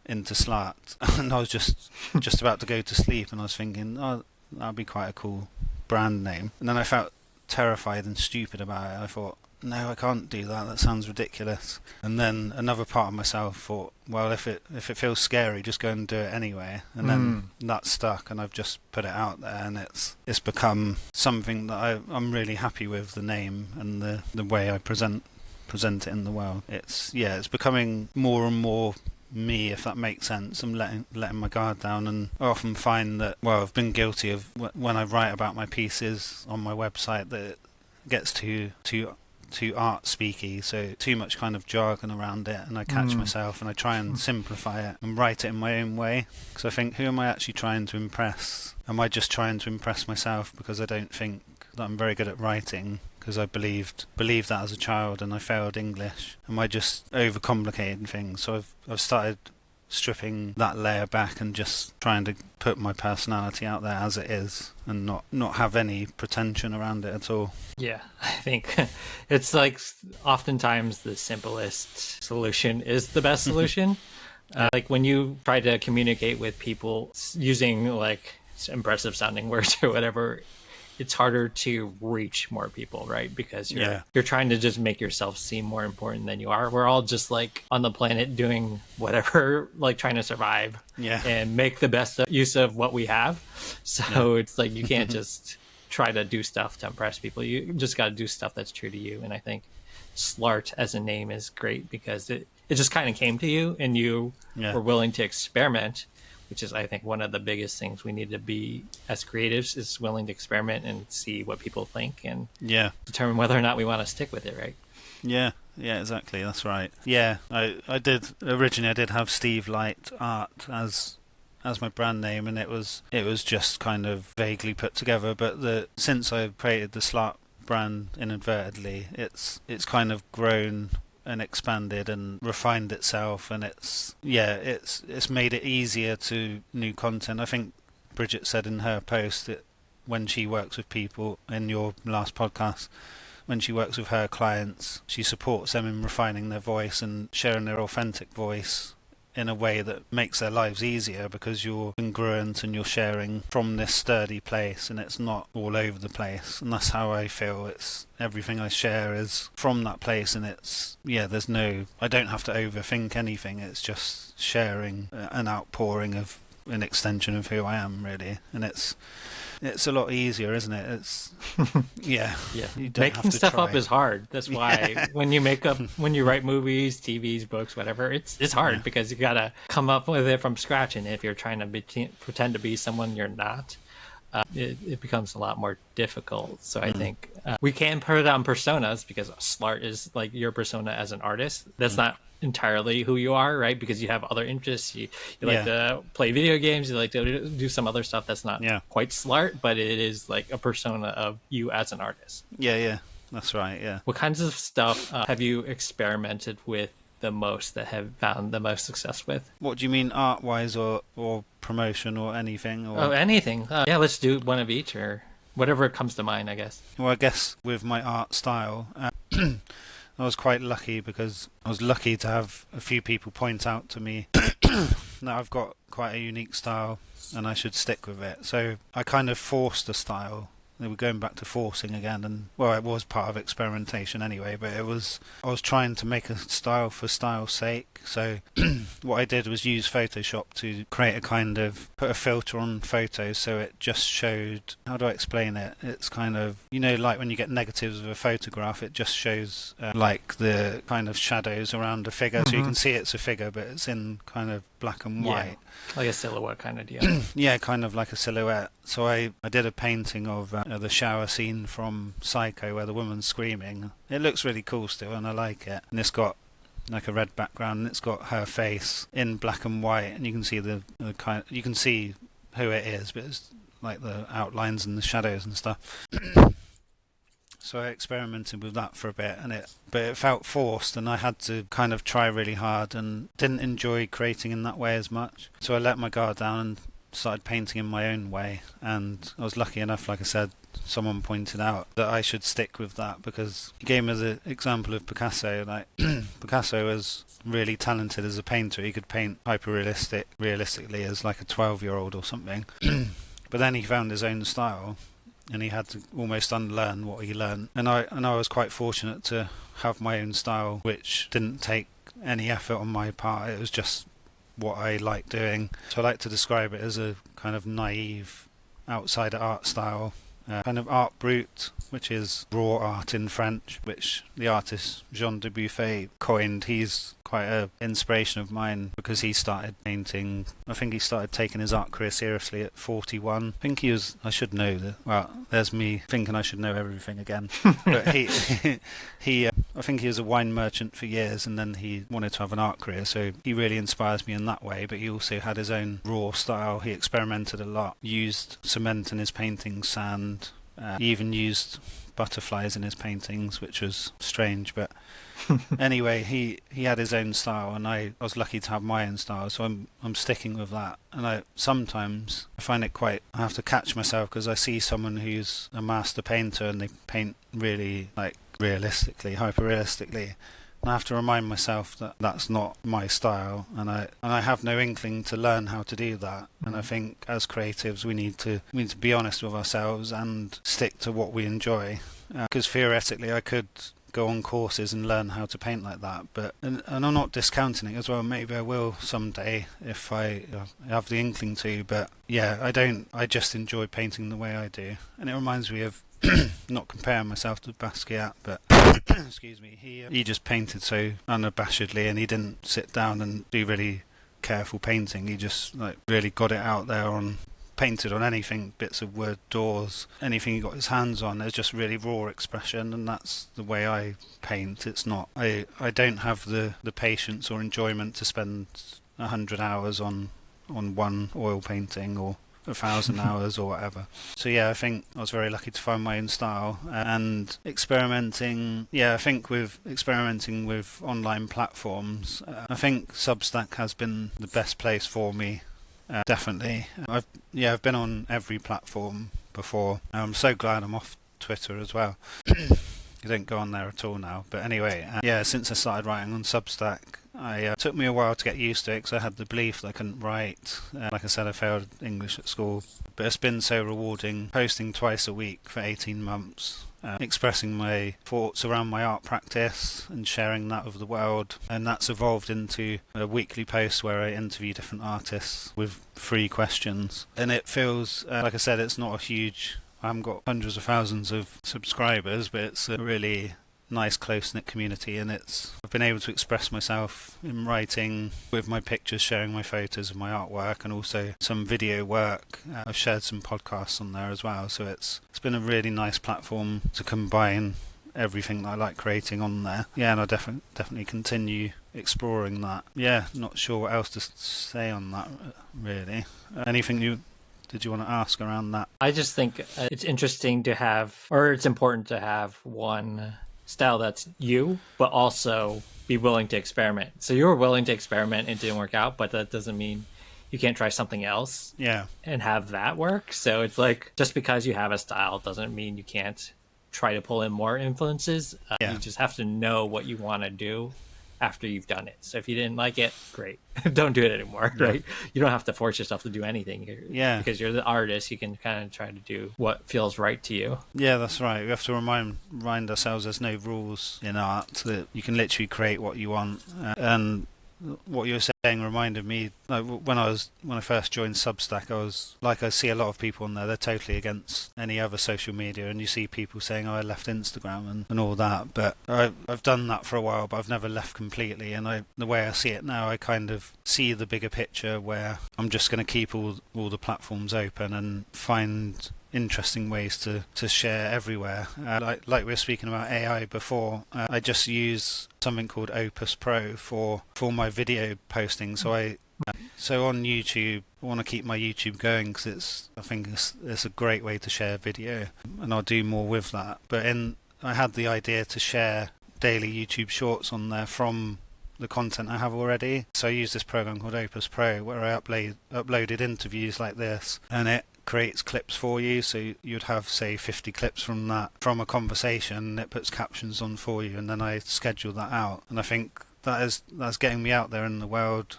into SLART, and I was just about to go to sleep, and I was thinking, oh, that'd be quite a cool brand name, and then I felt terrified and stupid about it. I thought, no, I can't do that. That sounds ridiculous. And then another part of myself thought, well, if it feels scary, just go and do it anyway. And then that stuck, and I've just put it out there, and it's become something that I'm really happy with, the name and the way I present it in the world. It's becoming more and more me, if that makes sense. I'm letting my guard down, and I often find that, well, I've been guilty of when I write about my pieces on my website that it gets too art speaky, so too much kind of jargon around it, and I catch myself and I try and simplify it and write it in my own way, because I think, who am I actually trying to impress? Am I just trying to impress myself because I don't think that I'm very good at writing, because I believed that as a child and I failed English? Am I just overcomplicating things? So I've started stripping that layer back and just trying to put my personality out there as it is, and not have any pretension around it at all. Yeah, I think it's like oftentimes the simplest solution is the best solution. Like when you try to communicate with people using like impressive sounding words or whatever, it's harder to reach more people, right? Because you're trying to just make yourself seem more important than you are. We're all just like on the planet doing whatever, like trying to survive and make the best use of what we have. So it's like you can't just try to do stuff to impress people. You just got to do stuff that's true to you. And I think SLART as a name is great because it just kind of came to you, and you were willing to experiment, which is, I think, one of the biggest things we need to be as creatives, is willing to experiment and see what people think and determine whether or not we want to stick with it, right? Yeah, exactly. That's right. Yeah, I did have Steve Light Art as my brand name, and it was just kind of vaguely put together. But since I've created the SLART brand inadvertently, it's kind of grown and expanded and refined itself, and it's made it easier to new content. I think Bridget said in her post that when she works with people, in your last podcast, when she works with her clients, she supports them in refining their voice and sharing their authentic voice in a way that makes their lives easier, because you're congruent and you're sharing from this sturdy place and it's not all over the place. And that's how I feel. It's everything I share is from that place, and it's I don't have to overthink anything. It's just sharing an outpouring of an extension of who I am, really. And it's a lot easier, isn't it? It's you don't making have to stuff try. up is hard. That's why when you write movies, TVs, books, whatever, it's hard because you gotta come up with it from scratch. And if you're trying to pretend to be someone you're not, it becomes a lot more difficult. So I think we can put it on personas, because SLART is like your persona as an artist. That's not entirely who you are, right? Because you have other interests. You like to play video games, you like to do some other stuff that's not quite SLART, but it is like a persona of you as an artist. That's right. What kinds of stuff have you experimented with the most, that have found the most success with? What do you mean, art wise or promotion or anything? Or... anything. Let's do one of each, or whatever comes to mind, I guess. Well, I guess with my art style, I was quite lucky, because I was lucky to have a few people point out to me that I've got quite a unique style and I should stick with it. So I kind of forced a style. They were going back to forcing again, and well, it was part of experimentation anyway, but I was trying to make a style for style's sake. So what I did was use Photoshop to create a kind of, put a filter on photos, so it just showed, how do I explain it? It's kind of, like when you get negatives of a photograph, it just shows like the kind of shadows around a figure, so you can see it's a figure, but it's in kind of black and white. Like a silhouette kind of deal. Yeah, kind of like a silhouette. So I did a painting of the shower scene from Psycho, where the woman's screaming. It looks really cool still, and I like it. And it's got like a red background, and it's got her face in black and white, and you can see the kind. You can see who it is, but it's like the outlines and the shadows and stuff. So I experimented with that for a bit, but it felt forced, and I had to kind of try really hard, and didn't enjoy creating in that way as much. So I let my guard down and started painting in my own way, and I was lucky enough, like I said, someone pointed out that I should stick with that, because he gave me the example of Picasso. Like Picasso was really talented as a painter. He could paint realistically as like a 12-year-old or something. But then he found his own style, and he had to almost unlearn what he learned. And I was quite fortunate to have my own style, which didn't take any effort on my part. It was just what I like doing. So I like to describe it as a kind of naive outsider art style, kind of art brut, which is raw art in French, which the artist Jean Dubuffet coined. He's quite an inspiration of mine, because he started painting, I think he started taking his art career seriously at 41. I think he was, I should know that, well, there's me thinking I should know everything again. But I think he was a wine merchant for years, and then he wanted to have an art career, so he really inspires me in that way. But he also had his own raw style. He experimented a lot, used cement in his paintings, sand, he even used butterflies in his paintings, which was strange, but anyway, he had his own style, and I was lucky to have my own style, so I'm sticking with that. And I sometimes find it quite, I have to catch myself, because I see someone who's a master painter and they paint really like realistically, hyper realistically, and I have to remind myself that that's not my style, and I have no inkling to learn how to do that. And I think as creatives we need to be honest with ourselves and stick to what we enjoy, because theoretically I could go on courses and learn how to paint like that, but and I'm not discounting it as well. Maybe I will someday if I have the inkling to, but yeah, I just enjoy painting the way I do. And it reminds me of not comparing myself to Basquiat, but excuse me, he just painted so unabashedly, and he didn't sit down and do really careful painting. He just like really got it out there, on painted on anything, bits of wood, doors, anything he got his hands on. There's just really raw expression, and that's the way I paint. It's not, I don't have the patience or enjoyment to spend 100 hours on one oil painting, or 1,000 hours or whatever. So yeah, I think I was very lucky to find my own style, and experimenting. Yeah, I think with experimenting with online platforms, I think Substack has been the best place for me. Definitely. I've been on every platform before. I'm so glad I'm off Twitter as well. You don't go on there at all now. But anyway, since I started writing on Substack, it took me a while to get used to it, because I had the belief that I couldn't write. Like I said, I failed English at school. But it's been so rewarding, posting twice a week for 18 months. Expressing my thoughts around my art practice and sharing that with the world, and that's evolved into a weekly post where I interview different artists with 3 questions. And it feels, like I said, it's not a huge, I haven't got hundreds of thousands of subscribers, but it's a really nice close-knit community, and I've been able to express myself in writing with my pictures, sharing my photos of my artwork, and also some video work. I've shared some podcasts on there as well, so it's been a really nice platform to combine everything that I like creating on there. Yeah, and I'll definitely continue exploring that. Yeah, not sure what else to say on that, really. Anything did you want to ask around that? I just think it's interesting to have, or it's important to have, one style that's you, but also be willing to experiment. So you were willing to experiment and it didn't work out, but that doesn't mean you can't try something else and have that work. So it's like, just because you have a style doesn't mean you can't try to pull in more influences. You just have to know what you want to do after you've done it. So if you didn't like it, great. Don't do it anymore, right? You don't have to force yourself to do anything. Because you're the artist, you can kind of try to do what feels right to you. Yeah, that's right. We have to remind ourselves there's no rules in art, that you can literally create what you want. And what you were saying reminded me, like, when I first joined Substack, I see a lot of people on there, they're totally against any other social media, and you see people saying, I left Instagram and all that, but I've done that for a while, but I've never left completely. And the way I see it now, I kind of see the bigger picture, where I'm just going to keep all the platforms open and find interesting ways to share everywhere. Like we were speaking about AI before, I just use something called Opus Pro for my video posting. So on YouTube, I want to keep my YouTube going, because I think it's a great way to share video, and I'll do more with that. But I had the idea to share daily YouTube shorts on there from the content I have already. So I use this program called Opus Pro where I uploaded interviews like this, and it creates clips for you. So you'd have, say, 50 clips from a conversation. It puts captions on for you, and then I schedule that out. And I think that's getting me out there in the world,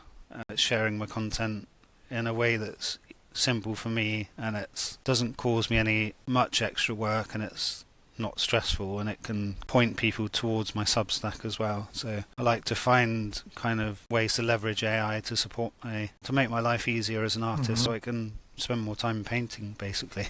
sharing my content in a way that's simple for me, and it doesn't cause me any much extra work, and it's not stressful, and it can point people towards my Substack as well. So I like to find kind of ways to leverage AI to make my life easier as an artist, so I can spend more time painting, basically.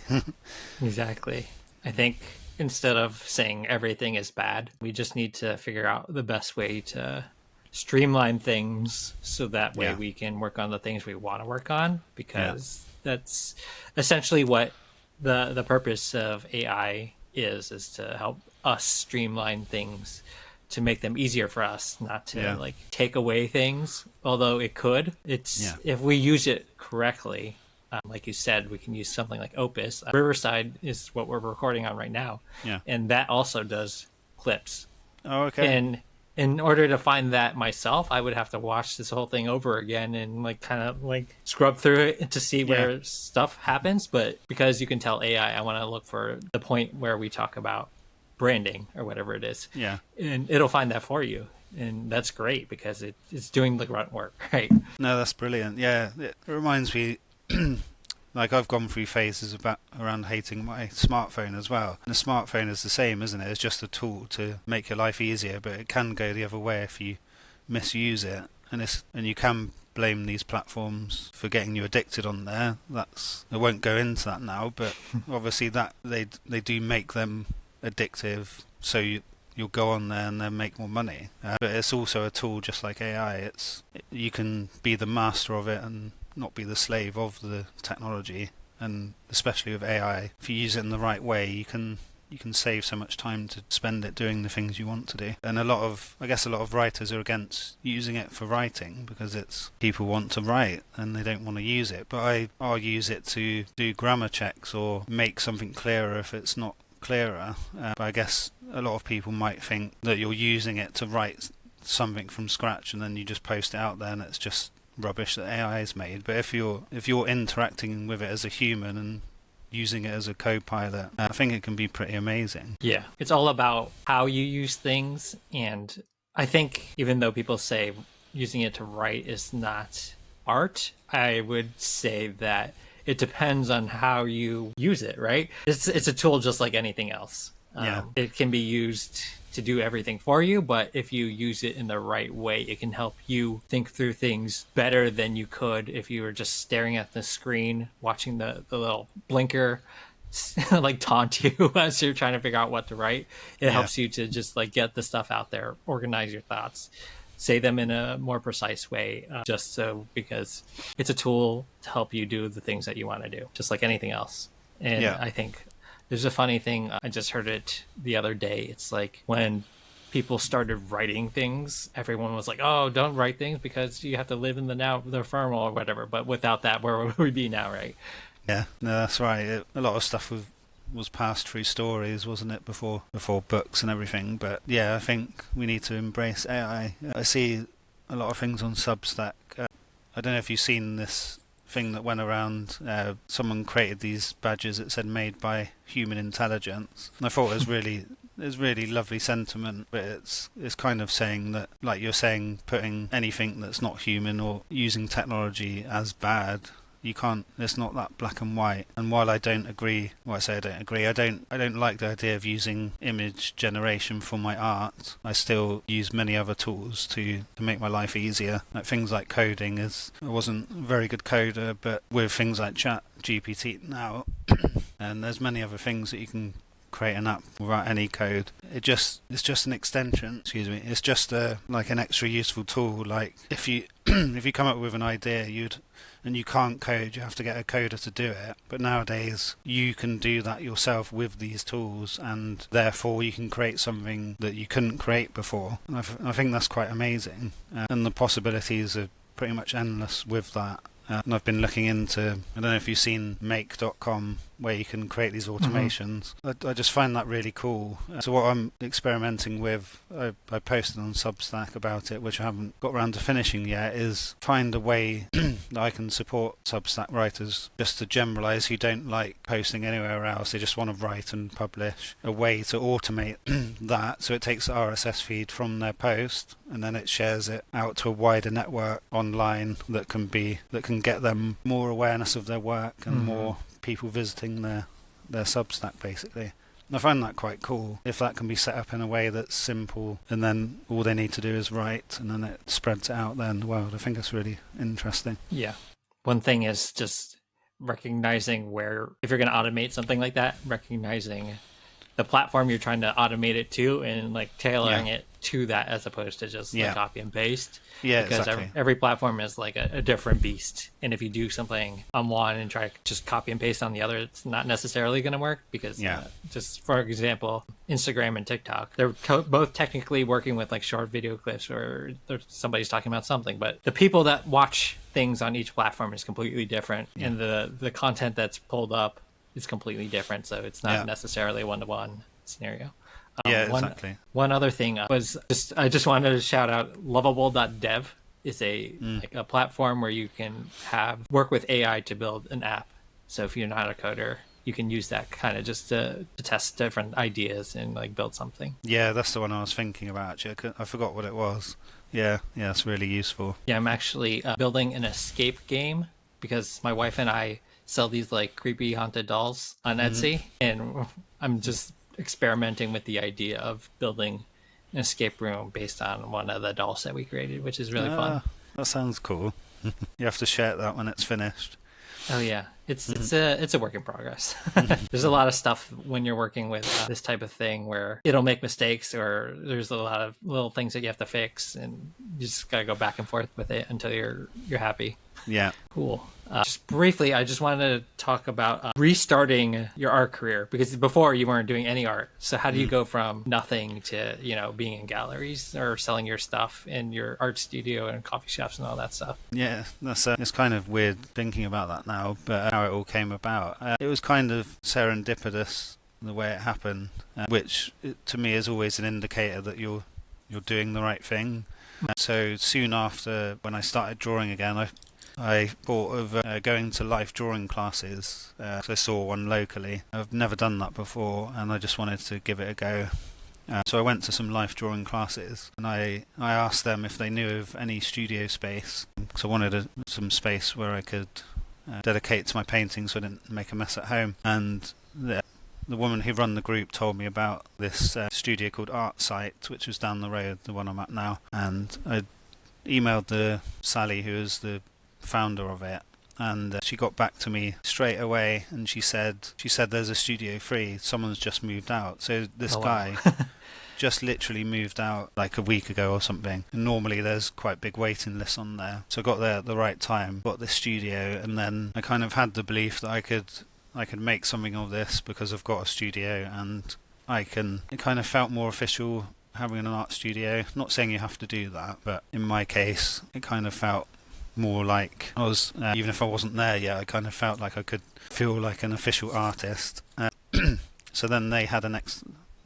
Exactly. I think instead of saying everything is bad, we just need to figure out the best way to streamline things so that way we can work on the things we want to work on, because that's essentially what the purpose of AI is to help us streamline things, to make them easier for us, not to like take away things, although it could. If we use it correctly, like you said, we can use something like Opus. Riverside is what we're recording on right now, and that also does clips. Oh, okay. And in order to find that myself, I would have to watch this whole thing over again and like kind of like scrub through it to see where stuff happens. But because you can tell AI, I want to look for the point where we talk about branding or whatever it is. Yeah. And it'll find that for you. And that's grunt because it's doing the grunt work, right? No, that's brilliant. Yeah, it reminds me, like I've gone through phases around hating my smartphone as well. And the smartphone is the same, isn't it? It's just a tool to make your life easier, but it can go the other way if you misuse it. And you can blame these platforms for getting you addicted on there. I won't go into that now, but obviously that they do make them addictive, so you'll go on there and then make more money. But it's also a tool just like AI. You can be the master of it and not be the slave of the technology. And especially with AI, if you use it in the right way, you can save so much time to spend it doing the things you want to do. And I guess a lot of writers are against using it for writing because people want to write and they don't want to use it. But I'll use it to do grammar checks or make something clearer if it's not clearer. But I guess a lot of people might think that you're using it to write something from scratch and then you just post it out there and it's just rubbish that AI has made. But if you're interacting with it as a human and using it as a co-pilot, I think it can be pretty amazing. Yeah, it's all about how you use things. And I think even though people say using it to write is not art, I would say that it depends on how you use it, right? It's a tool just like anything else. It can be used to do everything for you, but if you use it in the right way, it can help you think through things better than you could if you were just staring at the screen, watching the little blinker like taunt you as you're trying to figure out what to write. It helps you to just like get the stuff out there, organize your thoughts, say them in a more precise way, because it's a tool to help you do the things that you want to do, just like anything else. And I think there's a funny thing, I just heard it the other day. It's like when people started writing things, everyone was like, oh, don't write things because you have to live in the firm or whatever. But without that, where would we be now, right? Yeah, no, that's right. A lot of stuff was passed through stories, wasn't it, before books and everything. But yeah, I think we need to embrace AI. I see a lot of things on Substack. I don't know if you've seen this thing that went around. Someone created these badges that said made by human intelligence, and I thought it was really lovely sentiment, but it's kind of saying that, like you're saying, putting anything that's not human or using technology as bad, you can't. It's not that black and white. And while I don't agree, I don't like the idea of using image generation for my art. I still use many other tools to make my life easier. Like things like coding I wasn't a very good coder, but with things like Chat GPT now, and there's many other things that you can create an app without any code. It's just an extension. It's just like an extra useful tool. Like if you if you come up with an idea, and you can't code, you have to get a coder to do it. But nowadays, you can do that yourself with these tools, and therefore you can create something that you couldn't create before. And I think that's quite amazing. And the possibilities are pretty much endless with that. And I've been looking into, I don't know if you've seen make.com, where you can create these automations. I just find that really cool. So what I'm experimenting with, I posted on Substack about it, which I haven't got around to finishing yet, is find a way that I can support Substack writers, just to generalize, who don't like posting anywhere else. They just want to write and publish. A way to automate that, so it takes the RSS feed from their post and then it shares it out to a wider network online that can get them more awareness of their work and more people visiting their Substack, basically. And I find that quite cool. If that can be set up in a way that's simple, and then all they need to do is write, and then it spreads it out there in the world, I think it's really interesting. Yeah. One thing is just recognizing where, if you're going to automate something like that, recognizing the platform you're trying to automate it to, and like tailoring it to that, as opposed to just like copy and paste. Yeah, because exactly. every platform is like a different beast, and if you do something on one and try to just copy and paste on the other, it's not necessarily going to work. Because just for example, Instagram and TikTok, they're both technically working with like short video clips where somebody's talking about something, but the people that watch things on each platform is completely different, and the content that's pulled up is completely different, so it's not necessarily a one-to-one scenario. Exactly. One other thing was I just wanted to shout out lovable.dev is a platform where you can work with AI to build an app. So if you're not a coder, you can use that kind of just to test different ideas and like build something. Yeah, that's the one I was thinking about, actually. I forgot what it was. Yeah, it's really useful. Yeah, I'm actually building an escape game, because my wife and I sell these like creepy haunted dolls on Etsy, and I'm just experimenting with the idea of building an escape room based on one of the dolls that we created, which is really fun. That sounds cool. You have to share that when it's finished. Oh yeah, it's a work in progress. There's a lot of stuff when you're working with this type of thing where it'll make mistakes, or there's a lot of little things that you have to fix, and you just gotta go back and forth with it until you're happy. Yeah. Cool. Just briefly, I just wanted to talk about restarting your art career, because before you weren't doing any art. So how do you go from nothing to, being in galleries or selling your stuff in your art studio and coffee shops and all that stuff? Yeah, it's kind of weird thinking about that now, but how it all came about. It was kind of serendipitous the way it happened, which to me is always an indicator that you're doing the right thing. So soon after, when I started drawing again, I thought of going to life drawing classes, because I saw one locally. I've never done that before, and I just wanted to give it a go. So I went to some life drawing classes, and I asked them if they knew of any studio space, because I wanted some space where I could dedicate to my painting so I didn't make a mess at home. And the woman who ran the group told me about this studio called Art Site, which was down the road, the one I'm at now. And I emailed Sally, who is the founder of it, and she got back to me straight away, and she said there's a studio free, someone's just moved out. So this guy just literally moved out like a week ago or something, and normally there's quite big waiting lists on there. So I got there at the right time, got this studio, and then I kind of had the belief that I could make something of this because I've got a studio, and it kind of felt more official having an art studio. Not saying you have to do that, but in my case it kind of felt more like I was, even if I wasn't there yet, I kind of felt like I could feel like an official artist. So then they had an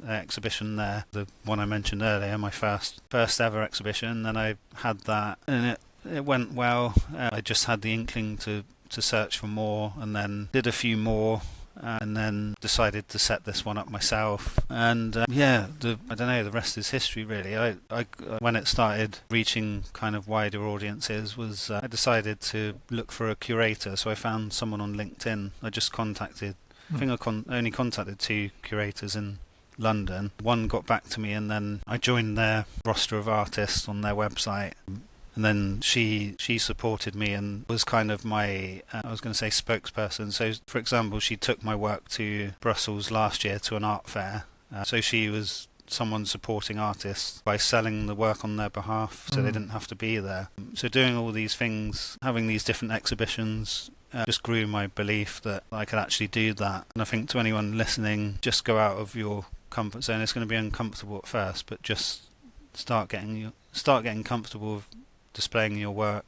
exhibition there, the one I mentioned earlier, my first ever exhibition. Then I had that, and it went well. I just had the inkling to search for more, and then did a few more, and then decided to set this one up myself. And I don't know, the rest is history, really. I when it started reaching kind of wider audiences was I decided to look for a curator. So I found someone on LinkedIn. I just contacted I think I only contacted 2 curators in London. One got back to me, and then I joined their roster of artists on their website. And then she supported me and was kind of my, I was going to say spokesperson. So, for example, she took my work to Brussels last year to an art fair. So she was someone supporting artists by selling the work on their behalf, so they didn't have to be there. So doing all these things, having these different exhibitions, just grew my belief that I could actually do that. And I think to anyone listening, just go out of your comfort zone. It's going to be uncomfortable at first, but just start getting comfortable with displaying your work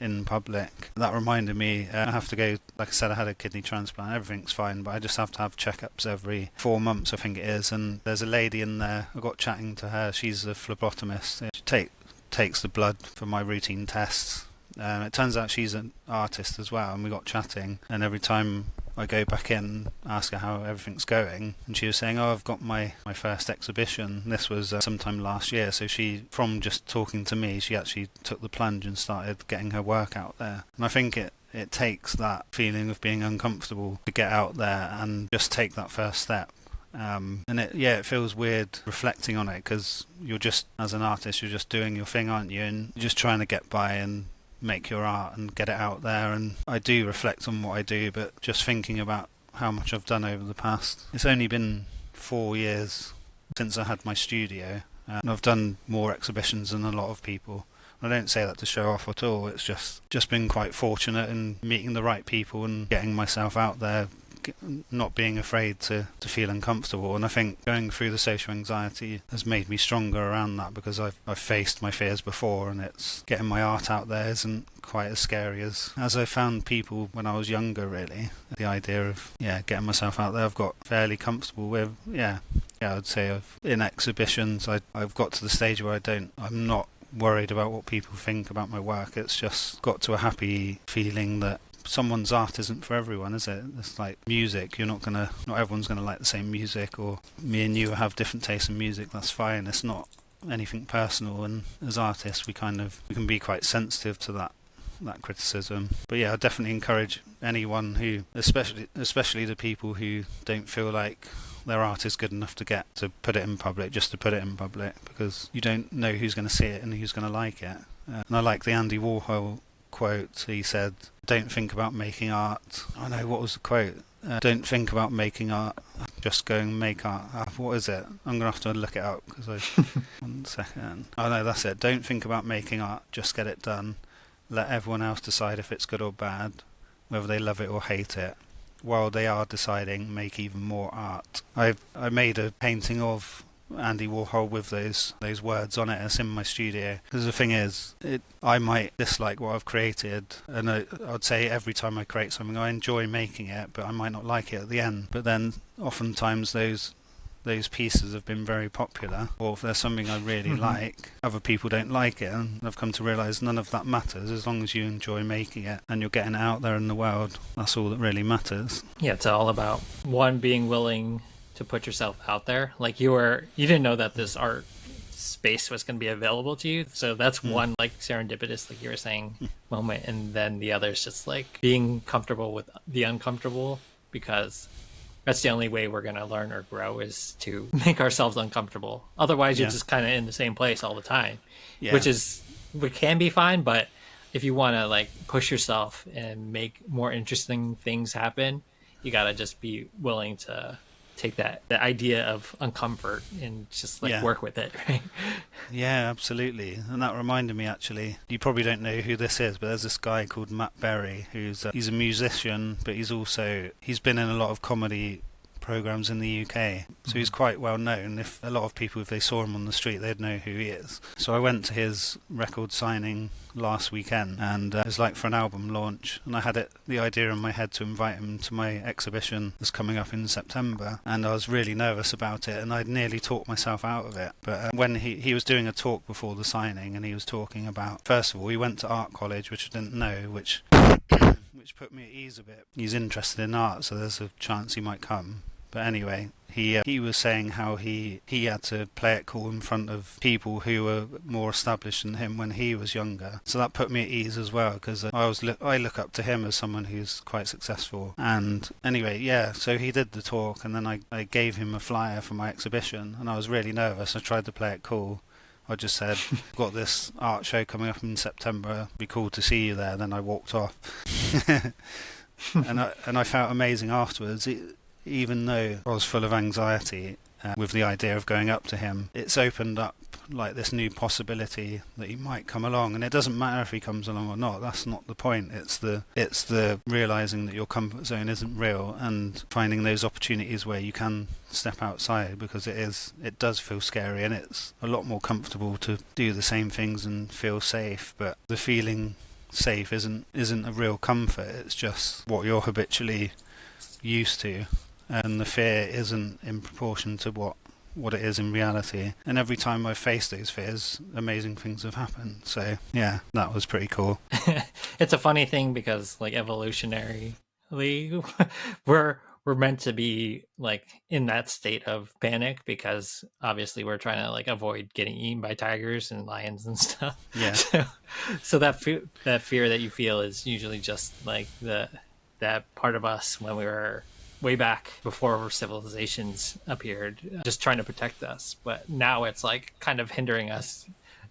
in public. That reminded me, I have to go, like I said, I had a kidney transplant, everything's fine, but I just have to have checkups every 4 months, I think it is, and there's a lady in there, I got chatting to her, she's a phlebotomist, she takes the blood for my routine tests. It turns out she's an artist as well, and we got chatting, and every time I go back in, ask her how everything's going, and she was saying, I've got my first exhibition. This was sometime last year, so she, from just talking to me, she actually took the plunge and started getting her work out there. And I think it takes that feeling of being uncomfortable to get out there and just take that first step. And it feels weird reflecting on it, because you're just, as an artist, you're just doing your thing, aren't you? And you're just trying to get by and make your art and get it out there. And I do reflect on what I do, but just thinking about how much I've done over the past, it's only been 4 years since I had my studio, and I've done more exhibitions than a lot of people. I don't say that to show off at all, it's just been quite fortunate in meeting the right people and getting myself out there, not being afraid to feel uncomfortable. And I think going through the social anxiety has made me stronger around that, because I've faced my fears before, and it's getting my art out there isn't quite as scary as I found people when I was younger, really. The idea of getting myself out there, I've got fairly comfortable with. I'd say in exhibitions I've got to the stage where I'm not worried about what people think about my work. It's just got to a happy feeling that someone's art isn't for everyone, is it? It's like music. Not everyone's gonna like the same music, or me and you have different tastes in music. That's fine. It's not anything personal. And as artists, we can be quite sensitive to that criticism. But I definitely encourage anyone who, especially the people who don't feel like their art is good enough to put it in public, just to put it in public, because you don't know who's going to see it and who's going to like it. And I like the Andy Warhol quote. He said, don't think about making art. I know, what was the quote? Don't think about making art, just go and make art. What is it? I'm going to have to look it up, because 1 second. Oh no, that's it. Don't think about making art, just get it done. Let everyone else decide if it's good or bad, whether they love it or hate it. While they are deciding, make even more art. I made a painting of Andy Warhol with those words on it. It's in my studio, because the thing is, I might dislike what I've created, and I'd say every time I create something I enjoy making it, but I might not like it at the end. But then oftentimes those pieces have been very popular, or if there's something I really like, other people don't like it, and I've come to realise none of that matters. As long as you enjoy making it and you're getting it out there in the world, that's all that really matters. Yeah, it's all about being willing to put yourself out there. Like you didn't know that this art space was going to be available to you, so that's one like serendipitous, like you were saying, moment. And then the other is just like being comfortable with the uncomfortable, because that's the only way we're going to learn or grow, is to make ourselves uncomfortable. Otherwise you're just kind of in the same place all the time, which can be fine. But if you want to like push yourself and make more interesting things happen, you got to just be willing to take the idea of uncomfort and just like work with it, right? Yeah, absolutely. And that reminded me, actually, you probably don't know who this is, but there's this guy called Matt Berry, he's a musician, but he's been in a lot of comedy programs in the UK, so he's quite well known. If a lot of people, if they saw him on the street, they'd know who he is. So I went to his record signing last weekend, and it was like for an album launch, and I had the idea in my head to invite him to my exhibition that's coming up in September, and I was really nervous about it, and I'd nearly talked myself out of it. But when he was doing a talk before the signing, and he was talking about, first of all, he went to art college, which I didn't know, which put me at ease a bit. He's interested in art, so there's a chance he might come. But anyway, he was saying how he had to play it cool in front of people who were more established than him when he was younger. So that put me at ease as well, because I look up to him as someone who's quite successful. And anyway, so he did the talk, and then I gave him a flyer for my exhibition, and I was really nervous. I tried to play it cool. I just said, I've got this art show coming up in September, it'd be cool to see you there. Then I walked off. and I felt amazing afterwards. Even though I was full of anxiety with the idea of going up to him, it's opened up like this new possibility that he might come along. And it doesn't matter if he comes along or not, that's not the point. It's the realising that your comfort zone isn't real, and finding those opportunities where you can step outside, because it does feel scary, and it's a lot more comfortable to do the same things and feel safe. But the feeling safe isn't a real comfort. It's just what you're habitually used to, and the fear isn't in proportion to what it is in reality. And every time I've faced those fears, amazing things have happened. So yeah, that was pretty cool. It's a funny thing because like evolutionarily we're meant to be like in that state of panic because obviously we're trying to like avoid getting eaten by tigers and lions and stuff. Yeah. So that fear that you feel is usually just like that part of us when we were way back before civilizations appeared, just trying to protect us. But now it's like kind of hindering us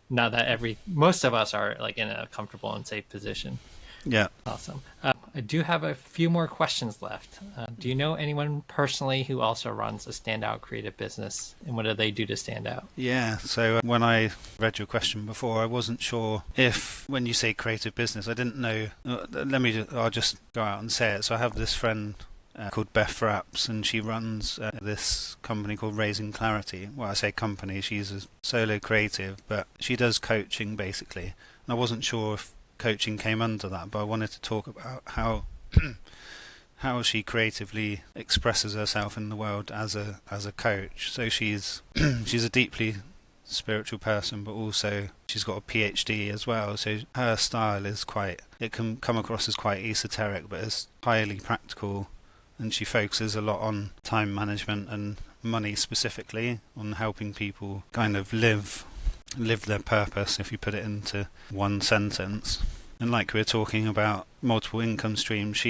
now that most of us are like in a comfortable and safe position. Yeah. Awesome. I do have a few more questions left. Do you know anyone personally who also runs a Standout creative business, and what do they do to stand out? Yeah, so when I read your question before, I wasn't sure if, when you say creative business, I didn't know. I'll just go out and say it. So I have this friend called Beth Rapps, and she runs this company called Raising Clarity. Well, I say company, she's a solo creative, but she does coaching basically. And I wasn't sure if coaching came under that, but I wanted to talk about how she creatively expresses herself in the world as a coach. So she's she's a deeply spiritual person, but also she's got a PhD as well. So her style is it can come across as quite esoteric, but it's highly practical, and she focuses a lot on time management and money specifically, on helping people kind of live their purpose, if you put it into one sentence. And like we were talking about multiple income streams,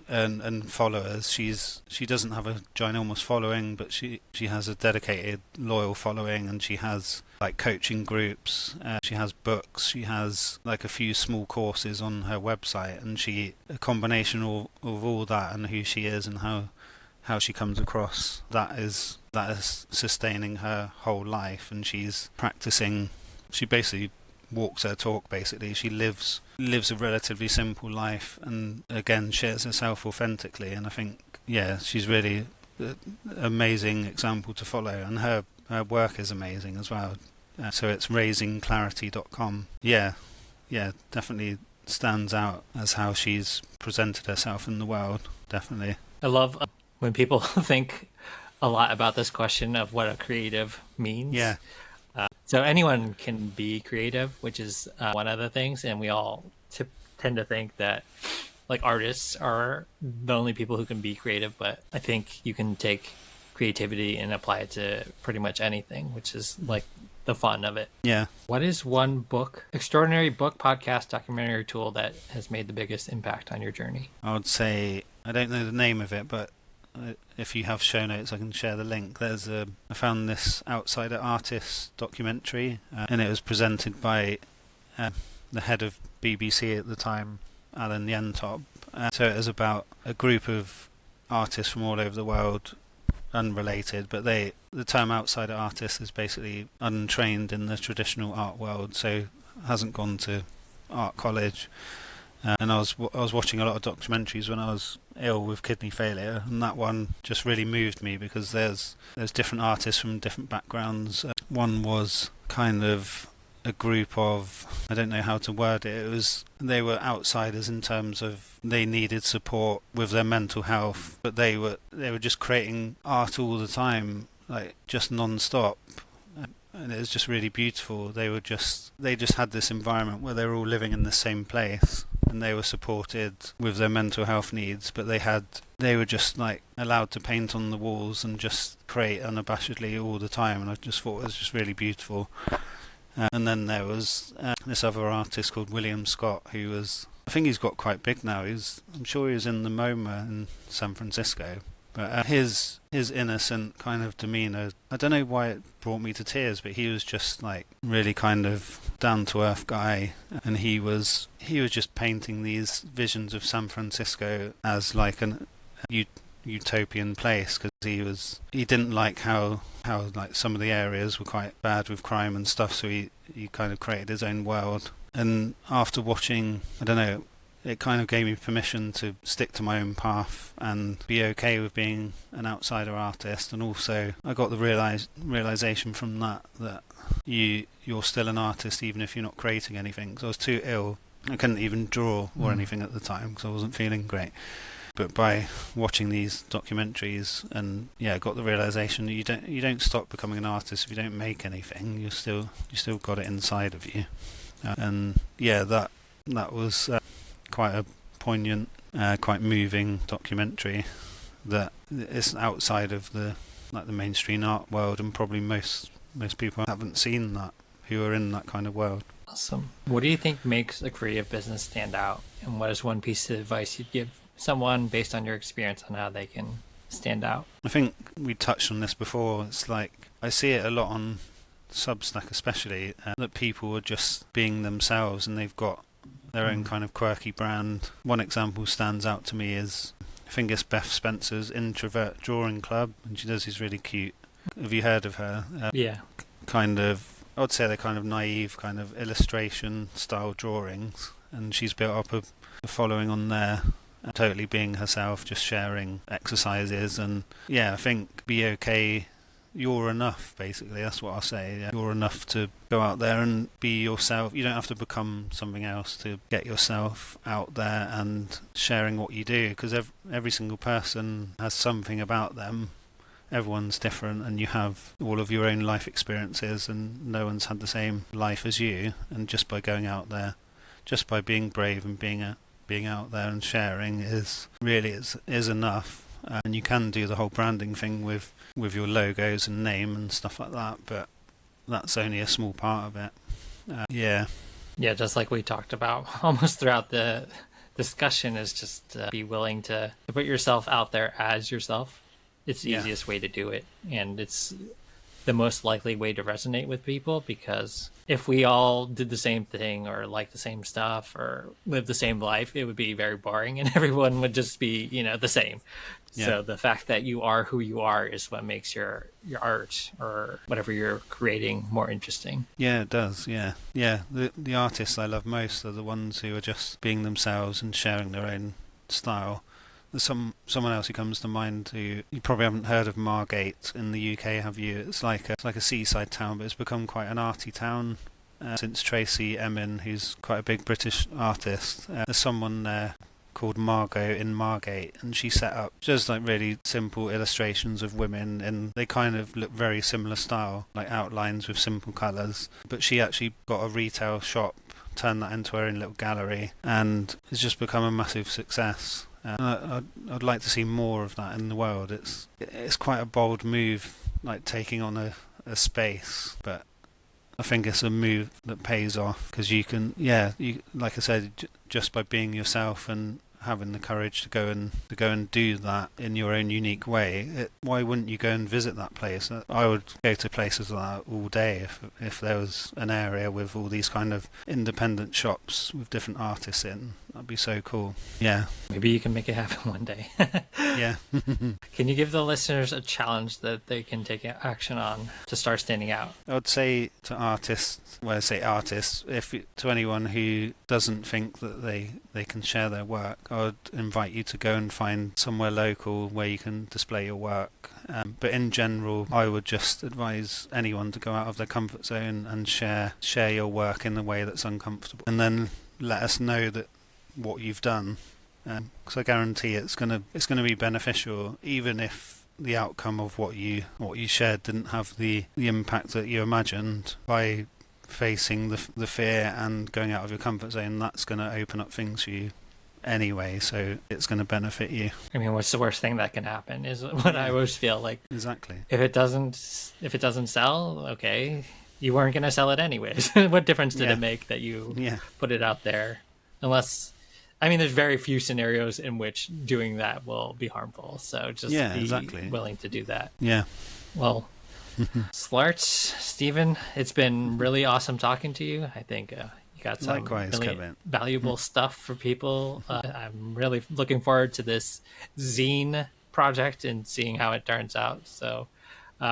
and followers, she doesn't have a ginormous following, but she has a dedicated, loyal following, and she has like coaching groups, she has books, she has like a few small courses on her website, and a combination of all that and who she is and how she comes across, that is sustaining her whole life. And she's practicing, she basically walks her talk. Basically she lives a relatively simple life, and again shares herself authentically. And I think she's really an amazing example to follow, and her work is amazing as well. So it's raisingclarity.com. Definitely stands out as how she's presented herself in the world. Definitely. I love when people think a lot about this question of what a creative means. Yeah. So anyone can be creative, which is one of the things, and we all tend to think that like artists are the only people who can be creative, but I think you can take creativity and apply it to pretty much anything, which is like the fun of it. Yeah. What is one extraordinary book, podcast, documentary, tool that has made the biggest impact on your journey? I would say, I don't know the name of it, but if you have show notes, I can share the link. I found this Outsider Artist documentary, and it was presented by the head of BBC at the time, Alan Yentop. So it was about a group of artists from all over the world, unrelated, but the term outsider artist is basically untrained in the traditional art world, so hasn't gone to art college. And I was watching a lot of documentaries when I was ill with kidney failure, and that one just really moved me because there's different artists from different backgrounds. One was kind of a group of, I don't know how to word it, they were outsiders in terms of they needed support with their mental health, but they were just creating art all the time, like just non-stop. And it was just really beautiful. They just had this environment where they were all living in the same place, and they were supported with their mental health needs, but they were just like allowed to paint on the walls and just create unabashedly all the time, and I just thought it was just really beautiful. And then there was this other artist called William Scott, who I think he's got quite big now. I'm sure he was in the MoMA in San Francisco. But his innocent kind of demeanour, I don't know why it brought me to tears, but he was just like really kind of down to earth guy, and he was just painting these visions of San Francisco as like an utopian place, because he didn't like how like some of the areas were quite bad with crime and stuff, so he kind of created his own world. And after watching, I don't know, it kind of gave me permission to stick to my own path and be okay with being an outsider artist. And also I got the realization from that you're still an artist even if you're not creating anything, because I was too ill I couldn't even draw or anything at the time because I wasn't feeling great. But by watching these documentaries, and got the realization that you don't stop becoming an artist if you don't make anything. You still got it inside of you, that was quite a poignant, quite moving documentary. That it's outside of the mainstream art world, and probably most people haven't seen that who are in that kind of world. Awesome. What do you think makes a creative business stand out, and what is one piece of advice you'd give someone based on your experience on how they can stand out? I think we touched on this before. It's like I see it a lot on Substack especially, that people are just being themselves and they've got their own kind of quirky brand. One example stands out to me is, I think it's Beth Spencer's Introvert Drawing Club, and she does these really cute, have you heard of her? Kind of, I would say they're kind of naive, kind of illustration style drawings, and she's built up a following on there, totally being herself, just sharing exercises. And I think be okay, you're enough, basically. That's what I'll say. You're enough to go out there and be yourself. You don't have to become something else to get yourself out there and sharing what you do, because every single person has something about them. Everyone's different, and you have all of your own life experiences, and no one's had the same life as you. And just by going out there, just by being brave and being out there and sharing is enough. And you can do the whole branding thing with your logos and name and stuff like that, but that's only a small part of it. Just like we talked about almost throughout the discussion, is just be willing to put yourself out there as yourself. It's the easiest way to do it, and it's the most likely way to resonate with people, because if we all did the same thing or like the same stuff or live the same life, it would be very boring and everyone would just be, the same. So the fact that you are who you are is what makes your art or whatever you're creating more interesting. Yeah, it does. The artists I love most are the ones who are just being themselves and sharing their own style. There's someone else who comes to mind who you probably haven't heard of, Margate in the UK, have you? It's like a seaside town, but it's become quite an arty town since Tracy Emin, who's quite a big British artist. There's someone there called Margot in Margate, and she set up just like really simple illustrations of women, and they kind of look very similar style, like outlines with simple colours. But she actually got a retail shop, turned that into her own little gallery, and it's just become a massive success. I'd like to see more of that in the world. It's quite a bold move, like taking on a space, but I think it's a move that pays off, because you can, like I said, just by being yourself and having the courage to go and do that in your own unique way. Why wouldn't you go and visit that place? I would go to places like that all day if there was an area with all these kind of independent shops with different artists in. That'd be so cool. Yeah. Maybe you can make it happen one day. Yeah. Can you give the listeners a challenge that they can take action on to start standing out? I would say to artists, to anyone who doesn't think that they can share their work, I would invite you to go and find somewhere local where you can display your work. But in general, I would just advise anyone to go out of their comfort zone and share your work in a way that's uncomfortable, and then let us know that what you've done, because I guarantee it's gonna be beneficial, even if the outcome of what you shared didn't have the impact that you imagined. By facing the fear and going out of your comfort zone, that's going to open up things for you anyway, so it's going to benefit you. I mean, what's the worst thing that can happen is what I always feel like. Exactly. If it doesn't sell, okay, you weren't going to sell it anyways. What difference did it make that you put it out there? Unless, I mean, there's very few scenarios in which doing that will be harmful, so just be willing to do that. Yeah. Well, SLART, Stephen, it's been really awesome talking to you. I think you got some really valuable stuff for people. I'm really looking forward to this zine project and seeing how it turns out. So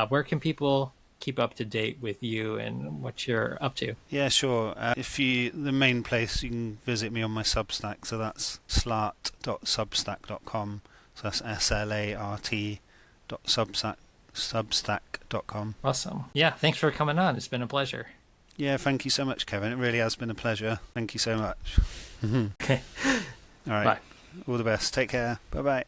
where can people keep up to date with you and what you're up to? Yeah, sure. The main place, you can visit me on my Substack, so that's slart.substack.com. So that's SLART.substack.com. Awesome. Yeah, thanks for coming on. It's been a pleasure. Yeah, thank you so much, Kevin. It really has been a pleasure. Thank you so much. Okay. All right. Bye. All the best. Take care. Bye bye.